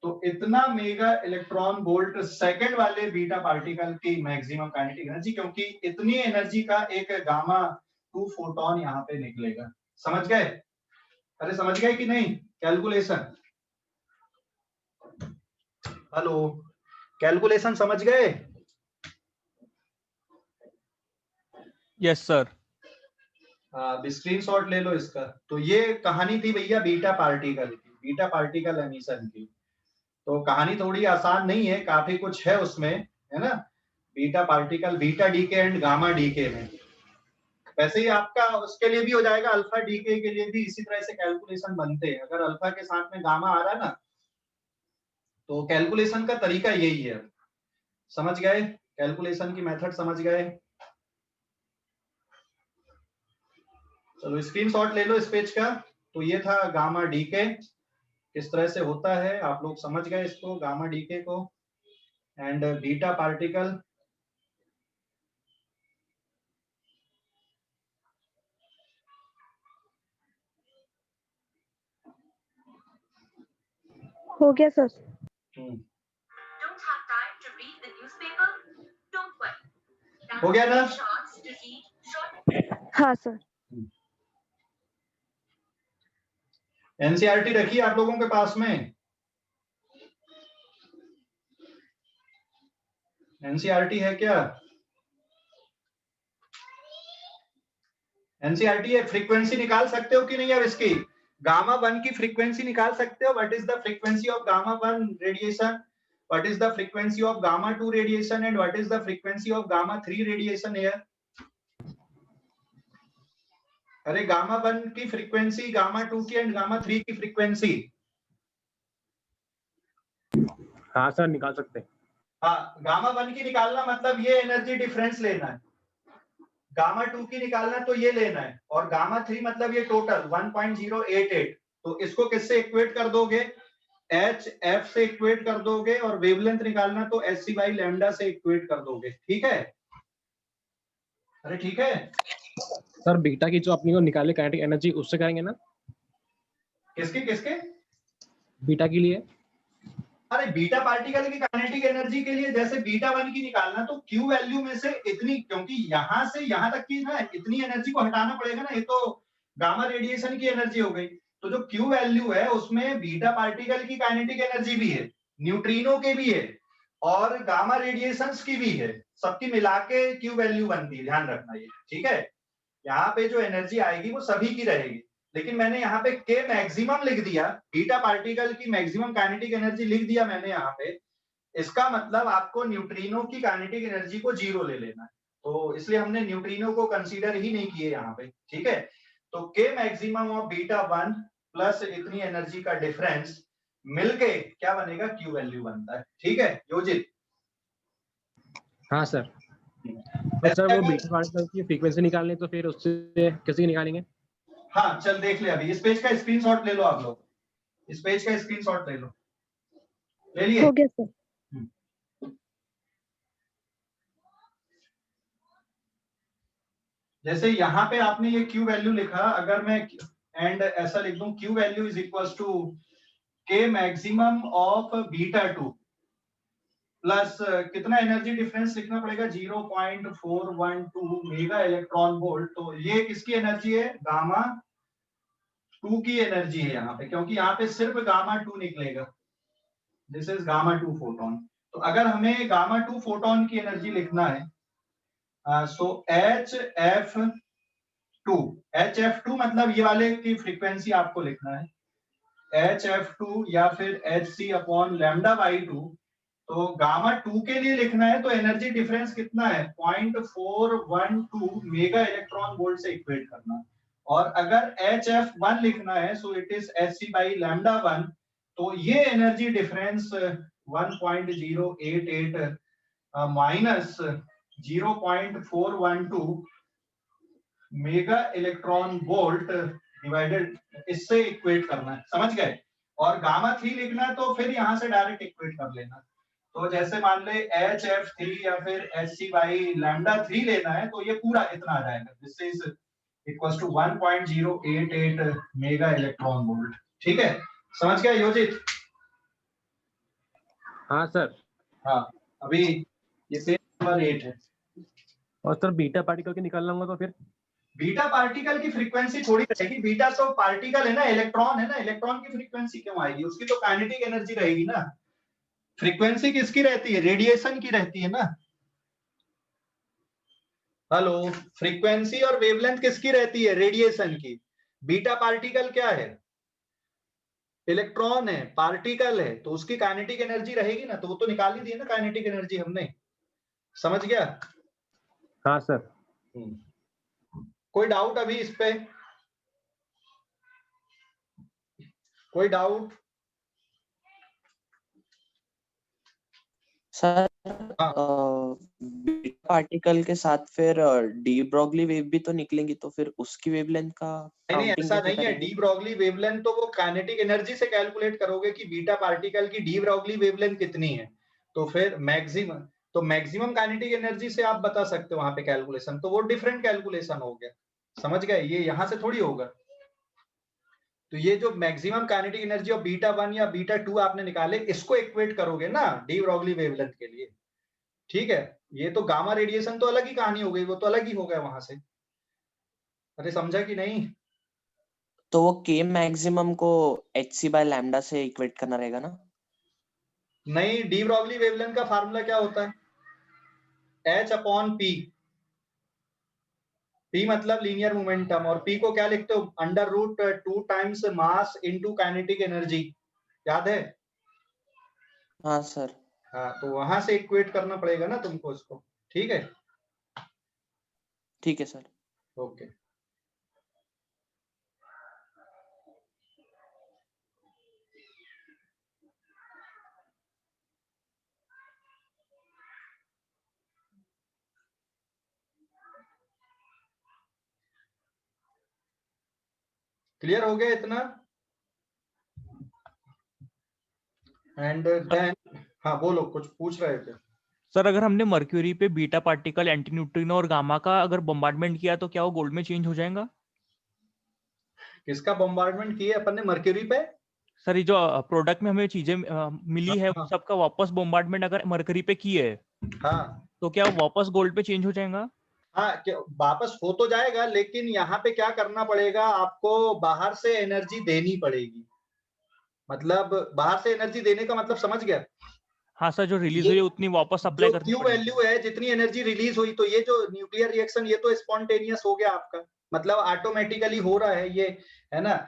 तो इतना मेगा इलेक्ट्रॉन वोल्ट सेकंड वाले बीटा पार्टिकल की मैक्सिमम काइनेटिक एनर्जी, क्योंकि इतनी एनर्जी का एक गामा 2 फोटोन यहाँ पे निकलेगा। समझ गए? अरे समझ गए कि नहीं? कैलकुलेशन, हेलो, कैलकुलेशन समझ गए? Yes sir. स्क्रीनशॉट ले लो इसका। तो ये कहानी थी भैया बीटा पार्टिकल की, बीटा पार्टिकल एमिशन की। तो कहानी थोड़ी आसान नहीं है, काफी कुछ है उसमें, है ना। Beta particle, beta decay and gamma decay में, वैसे ही आपका उसके लिए भी हो जाएगा, अल्फा डीके के लिए भी इसी तरह से कैलकुलेशन बनते हैं। अगर अल्फा के साथ में गामा आ रहा है ना, तो कैलकुलेशन का तरीका यही है। समझ गए? कैलकुलेशन की मेथड समझ गए? चलो स्क्रीनशॉट ले लो इस पेज का। तो ये था गामा डीके, किस तरह से होता है आप लोग समझ गए इसको, गामा डीके को। एंड बीटा पार्टिकल, हो गया सर। हो गया ना? हाँ सर। एनसीईआरटी रखी आप लोगों के पास में? एनसीईआरटी है क्या? एनसीईआरटी है, फ्रीक्वेंसी निकाल सकते हो कि नहीं? अब इसकी गामा 1 की फ्रीक्वेंसी निकाल सकते हो? What is the frequency of gamma 1 radiation, what is the frequency of gamma 2 radiation and what is the frequency of gamma 3 radiation here? अरे गामा 1 की फ्रीक्वेंसी, गामा 2 की एंड गामा 3 की फ्रीक्वेंसी। हाँ sir निकाल सकते हैं। हाँ, गामा 1 की निकालना मतलब ये एनर्जी डिफरेंस लेना है, गामा 2 की निकालना तो ये लेना है, और गामा 3 मतलब ये टोटल 1.088। तो इसको किससे इक्वेट कर दोगे? एच एफ से इक्वेट कर दोगे, और वेवलेंथ निकालना तो एच सी बाई लैम्डा से इक्वेट कर दोगे। ठीक है? अरे ठीक है सर बीटा की जो अपनी को निकाले काइनेटिक एनर्जी उससे करेंगे ना? किसके किसके? बीटा के लिए। अरे बीटा पार्टिकल की काइनेटिक एनर्जी के लिए जैसे बीटा 1 की निकालना, तो क्यू वैल्यू में से इतनी, क्योंकि यहां से यहां तक की ना इतनी एनर्जी को हटाना पड़ेगा ना, ये तो गामा रेडिएशन की एनर्जी हो गई। तो जो क्यू वैल्यू है उसमें बीटा पार्टिकल की काइनेटिक एनर्जी भी है, न्यूट्रिनो के भी है, और गामा रेडिएशंस की भी है, सबकी मिला के क्यू वैल्यू बनती है। ध्यान रखना ये, ठीक है? यहाँ पे जो एनर्जी आएगी वो सभी की रहेगी, लेकिन मैंने यहाँ पे के मैक्सिमम लिख दिया, बीटा पार्टिकल की मैक्सिमम काइनेटिक एनर्जी लिख दिया मैंने यहाँ पे। इसका मतलब आपको न्यूट्रिनो की काइनेटिक एनर्जी को 0 ले लेना है, तो इसलिए हमने न्यूट्रिनो को कंसीडर ही नहीं किए यहाँ पे। ठीक है? तो के मैक्सिमम ऑफ बीटा 1 प्लस इतनी एनर्जी का डिफरेंस मिलके क्या बनेगा? क्यू वैल्यू बनता है। ठीक है योजित? हाँ सर। सर वो बीटा पार्टिकल की फ्रीक्वेंसी निकालनी, तो फिर उससे कैसे निकालेंगे? हाँ चल देख ले, अभी इस पेज का स्क्रीनशॉट ले लो आप लोग, इस पेज का स्क्रीनशॉट ले लो। ले लिए? हो गया सर। जैसे यहाँ पे आपने ये क्यू वैल्यू लिखा, अगर मैं एंड ऐसा लिख दूं Q value is equal to K maximum of beta 2 plus कितना एनर्जी डिफरेंस लिखना पड़ेगा? 0.412 मेगा इलेक्ट्रॉन वोल्ट। तो ये किसकी एनर्जी है? गामा टू की एनर्जी है यहाँ पे, क्योंकि यहाँ पे सिर्फ गामा टू निकलेगा, this is gamma two photon. तो अगर हमें गामा टू फोटोन की एनर्जी लिखना है, सो HF2 मतलब ये वाले की फ्रीक्वेंसी आपको लिखना है, HF2 या फिर Hc अपॉन लैम्डा बाई 2। तो गामा 2 के लिए लिखना है तो एनर्जी डिफरेंस कितना है, 0.412 मेगा इलेक्ट्रॉन वोल्ट से इक्वेट करना है। और अगर HF1 लिखना है सो it is Hc by lambda 1। तो ये energy difference 1.088 minus 0.412 mega electron volt divided, इससे इक्वेट करना है, समझ गए। और गामा 3 लिखना है तो फिर यहां से डायरेक्ट इक्वेट कर लेना। तो जैसे मान ले HF3 या फिर Hc बाई लैम्डा 3 लेना है तो ये पूरा इतना आ जाएगा, this is equals to 1.088 mega electron volt. ठीक है, समझ गया योजित? हाँ सर। हाँ, अभी ये पेज नंबर 8 है। और सर बीटा पार्टिकल के निकालना होगा तो फिर बीटा पार्टिकल की फ्रीक्वेंसी थोड़ी रहेगी, बीटा तो पार्टिकल है ना, इलेक्ट्रॉन है ना, इलेक्ट्रॉन की फ्रीक्वेंसी क्यों आएगी, उसकी तो काइनेटिक एनर्जी रहेगी ना। फ्रीक्वेंसी किसकी रहती है, रेडिएशन की रहती है ना। हेलो, फ्रीक्वेंसी और वेवलेंथ किसकी रहती है, रेडिएशन की। बीटा पार्टिकल क्या है, इलेक्ट्रॉन है, पार्टिकल है, तो उसकी काइनेटिक एनर्जी रहेगी ना, तो वो तो निकाल ही दी ना काइनेटिक एनर्जी हमने, समझ गया। हाँ सर। कोई डाउट अभी इस पे, कोई डाउट? सर हाँ। बीटा पार्टिकल के साथ फिर डी ब्रॉगली वेव भी तो निकलेंगी, तो फिर उसकी वेवलेंथ का नहीं, काउंटिंग ऐसा कैसे नहीं है। करेंगे? डी ब्रॉगली वेवलेंथ तो वो काइनेटिक एनर्जी से कैलकुलेट करोगे कि बीटा पार्टिकल की डी ब्रॉगली वेवलेंथ कितनी है, तो फिर मैक्सिमम काइनेटिक एनर्जी से आप बता सकते हो वहां पे कैलकुलेशन, तो वो डिफरेंट कैलकुलेशन हो गया, समझ गए। ये यहां से थोड़ी होगा। तो ये जो maximum kinetic energy of beta 1 या बीटा 2 आपने निकाले, इसको इक्वेट करोगे ना डी ब्रॉगली वेवलेंथ के लिए। ठीक है, ये तो गामा रेडिएशन तो अलग ही कहानी हो गई, वो तो अलग ही हो गया वहां से। अरे समझा कि नहीं? तो वो के मैक्सिमम को Hc बाय लैम्डा से इक्वेट करना रहेगा ना? नहीं, डी ब्रॉगली वेवलेंथ का फार्मूला क्या होता है, H अपॉन P। P मतलब लीनियर मोमेंटम, और P को क्या लिखते हो, under root 2 times mass into kinetic energy, याद है? हाँ सर। हाँ, तो वहां से इक्वेट करना पड़ेगा ना तुमको इसको। ठीक है, ठीक है सर। ओके। क्लियर हो गया इतना? एंड देन, हाँ बोलो, कुछ पूछ रहे थे। सर अगर हमने मर्क्यूरी पे बीटा पार्टिकल, एंटी न्यूट्रिनो और गामा का अगर बम्बार्डमेंट किया तो क्या वो गोल्ड में चेंज हो जाएगा? किसका बम्बार्डमेंट किए अपन ने मर्क्यूरी पे? सर ये जो प्रोडक्ट में हमें चीजें मिली है, हाँ, वो सबका वापस बम्बार्डमेंट अगर मर्करी पे किए है हाँ, तो क्या वो वापस गोल्ड पे चेंज हो जाएगा? हाँ, वापस हो तो जाएगा, लेकिन यहाँ पे क्या करना पड़ेगा आपको, बाहर से एनर्जी देनी पड़ेगी। मतलब बाहर से एनर्जी देने का मतलब समझ गया? हाँ सर, जो रिलीज ये हुई है उतनी वापस अप्लाई जो करनी क्यू पड़ेगी। वैल्यू है, जितनी एनर्जी रिलीज हुई, तो ये जो न्यूक्लियर रिएक्शन ये तो स्पॉन्टेनियस हो गया आपका, मतलब ऑटोमेटिकली हो रहा है ये, है ना।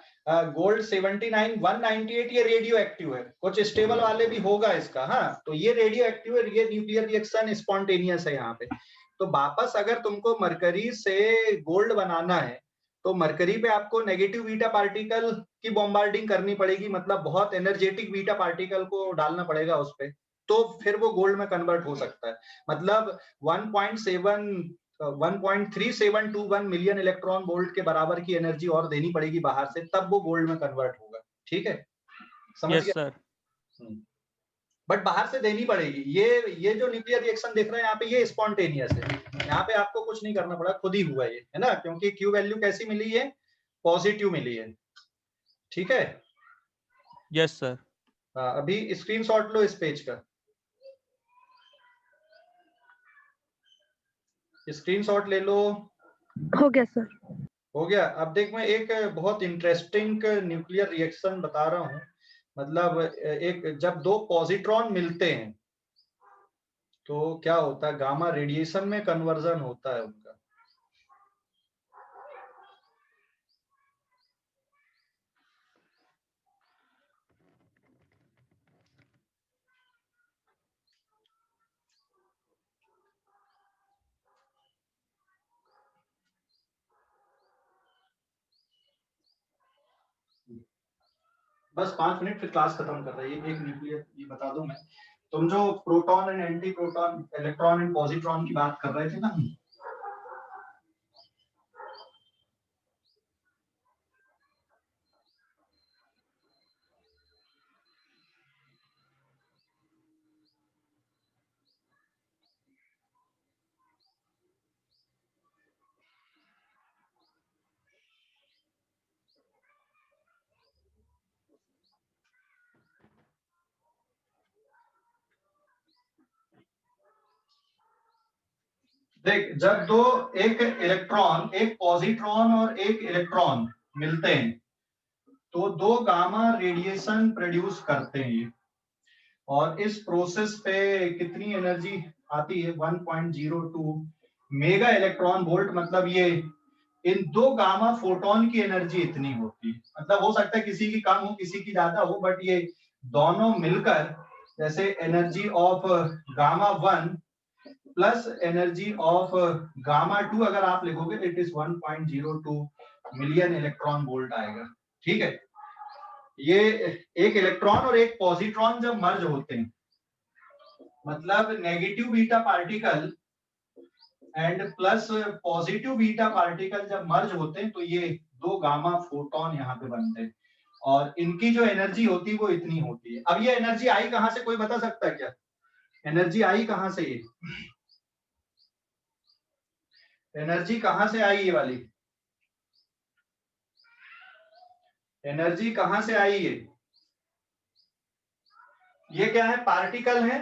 गोल्ड 79 198 ये रेडियो एक्टिव है, कुछ स्टेबल वाले भी होगा इसका। हाँ, तो ये रेडियो एक्टिव है, ये न्यूक्लियर रिएक्शन स्पॉन्टेनियस है यहाँ पे। तो वापस अगर तुमको मरकरी से गोल्ड बनाना है तो मरकरी पे आपको नेगेटिव बीटा पार्टिकल की बॉम्बार्डिंग करनी पड़ेगी, मतलब बहुत एनर्जेटिक बीटा पार्टिकल को डालना पड़ेगा उस पे, तो फिर वो गोल्ड में कन्वर्ट हो सकता है। मतलब 1.3721 मिलियन इलेक्ट्रॉन वोल्ट के बराबर की एनर्जी और देनी पड़ेगी बाहर से, तब वो गोल्ड में कन्वर्ट होगा। ठीक है, समझ यस गया? सर। बट बाहर से देनी पड़ेगी। ये जो न्यूक्लियर रिएक्शन देख रहे हैं यहाँ पे, ये स्पॉन्टेनियस है, यहाँ पे आपको कुछ नहीं करना पड़ा, खुद ही हुआ ये, है ना, क्योंकि क्यू वैल्यू कैसी मिली है, पॉजिटिव मिली है। ठीक है, यस सर। अभी स्क्रीनशॉट लो इस पेज का, स्क्रीनशॉट ले लो। हो गया सर। हो गया। अब देख, मैं एक बहुत इंटरेस्टिंग न्यूक्लियर रिएक्शन बता रहा हूँ। मतलब एक जब दो पॉजिट्रॉन मिलते हैं तो क्या होता है, गामा रेडिएशन में कन्वर्जन होता है उनका। बस 5 मिनट फिर क्लास खत्म कर रहा है। ये एक न्यूक्लियर ये बता दूं मैं, तुम जो proton and anti proton, electron and positron की बात कर रहे थे ना, देख, जब दो, एक इलेक्ट्रॉन, एक पॉजिट्रॉन और एक इलेक्ट्रॉन मिलते हैं तो दो गामा रेडिएशन प्रोड्यूस करते हैं ये। और इस प्रोसेस पे कितनी एनर्जी आती है, 1.02 मेगा इलेक्ट्रॉन वोल्ट। मतलब ये इन दो गामा फोटोन की एनर्जी इतनी होती है। मतलब हो सकता है किसी की कम हो किसी की ज्यादा हो, बट ये दोनों मिलकर, जैसे energy of gamma 1 plus energy of gamma 2 अगर आप लिखोगे it is 1.02 million electron volt आएगा। ठीक है, ये एक इलेक्ट्रॉन और एक पॉजिट्रॉन जब मर्ज होते हैं, मतलब negative beta particle and plus positive beta particle जब मर्ज होते हैं तो ये दो गामा फोटोन यहाँ पे बनते हैं और इनकी जो एनर्जी होती है वो इतनी होती है। अब ये एनर्जी आई कहां से, कोई बता सकता है क्या? एनर्जी आई कहां से? ये एनर्जी कहां से आई? ये वाली एनर्जी कहां से आई? ये क्या है? पार्टिकल है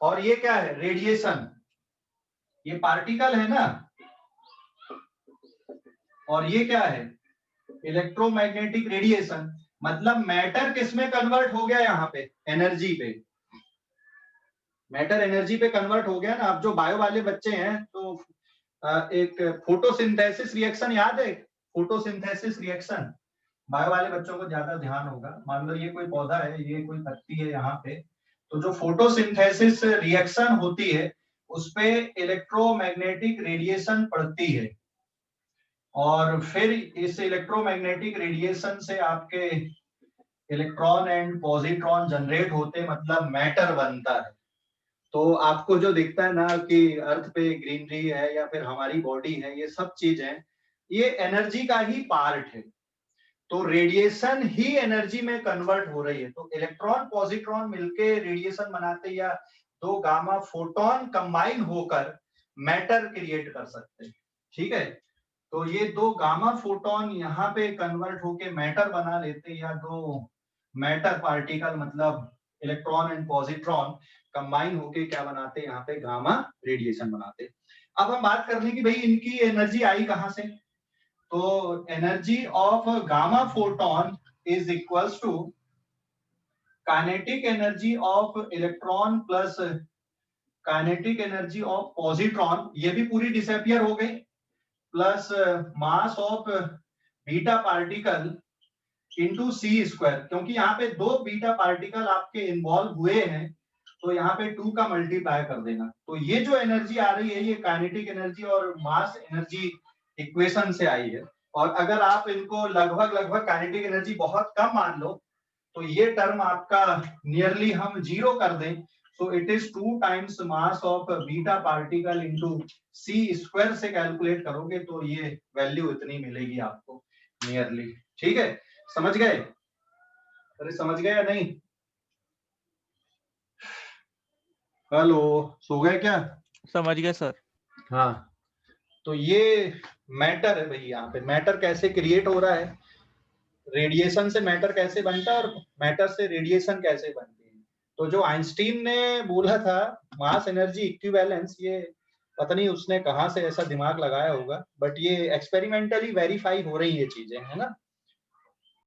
और ये क्या है? रेडिएशन। ये पार्टिकल है ना, और ये क्या है? Electromagnetic radiation. मतलब मैटर किसमें कन्वर्ट हो गया? यहाँ पे एनर्जी पे। मैटर एनर्जी पे कन्वर्ट हो गया ना। अब जो बायो वाले बच्चे हैं तो एक फोटोसिंथेसिस रिएक्शन याद है? फोटोसिंथेसिस रिएक्शन बायो वाले बच्चों को ज्यादा ध्यान होगा। मान लो ये कोई पौधा है, ये कोई पत्ती है यहाँ पे, तो जो फोटोसिंथेसिस रिएक्शन होती है उसपे इलेक्ट्रोमैग्नेटिक रेडिएशन पड़ती है और फिर इस इलेक्ट्रोमैग्नेटिक रेडिएशन से आपके इलेक्ट्रॉन एंड पॉजिट्रॉन जनरेट होते, मतलब मैटर बनता है। तो आपको जो दिखता है ना कि अर्थ पे ग्रीनरी है या फिर हमारी बॉडी है, ये सब चीजें ये एनर्जी का ही पार्ट है। तो रेडिएशन ही एनर्जी में कन्वर्ट हो रही है। तो इलेक्ट्रॉन पॉजिट्रॉन मिलके रेडिएशन बनाते या दो गामा फोटोन कंबाइन होकर मैटर क्रिएट कर सकते हैं। ठीक है, तो ये दो गामा फोटोन यहाँ पे कन्वर्ट होके मैटर बना लेते या दो मैटर पार्टिकल मतलब इलेक्ट्रॉन एंड पॉजिट्रॉन कंबाइन होके क्या बनाते, यहाँ पे गामा रेडिएशन बनाते। अब हम बात कर लें कि भाई इनकी एनर्जी आई कहां से। तो energy of gamma photon is equals to kinetic energy of electron plus kinetic energy of positron, ये भी पूरी डिसअपियर हो गई, plus mass of beta particle into C square. क्योंकि यहाँ पे दो बीटा पार्टिकल आपके इन्वॉल्व हुए हैं तो यहाँ पे 2 का मल्टीप्लाई कर देना। तो ये जो एनर्जी आ रही है ये काइनेटिक एनर्जी और मास एनर्जी इक्वेशन से आई है। और अगर आप इनको लगभग काइनेटिक एनर्जी बहुत कम मान लो तो ये टर्म आपका नियरली हम 0 कर दें, so it is 2 times mass of beta particle into C square से कैलकुलेट करोगे तो ये वैल्यू इतनी मिलेगी आपको नियरली। ठीक है, समझ गए? अरे समझ गए या नहीं? हेलो, सो गए क्या? समझ गया सर। हाँ, तो ये मैटर है भाई। यहाँ पे मैटर कैसे क्रिएट हो रहा है, रेडिएशन से मैटर कैसे बनता है और मैटर से रेडिएशन कैसे बनती है। तो जो आइंस्टीन ने बोला था मास एनर्जी इक्विवेलेंस, ये पता नहीं उसने कहाँ से ऐसा दिमाग लगाया होगा, बट ये एक्सपेरिमेंटली वेरीफाई हो रही है चीजें, है ना।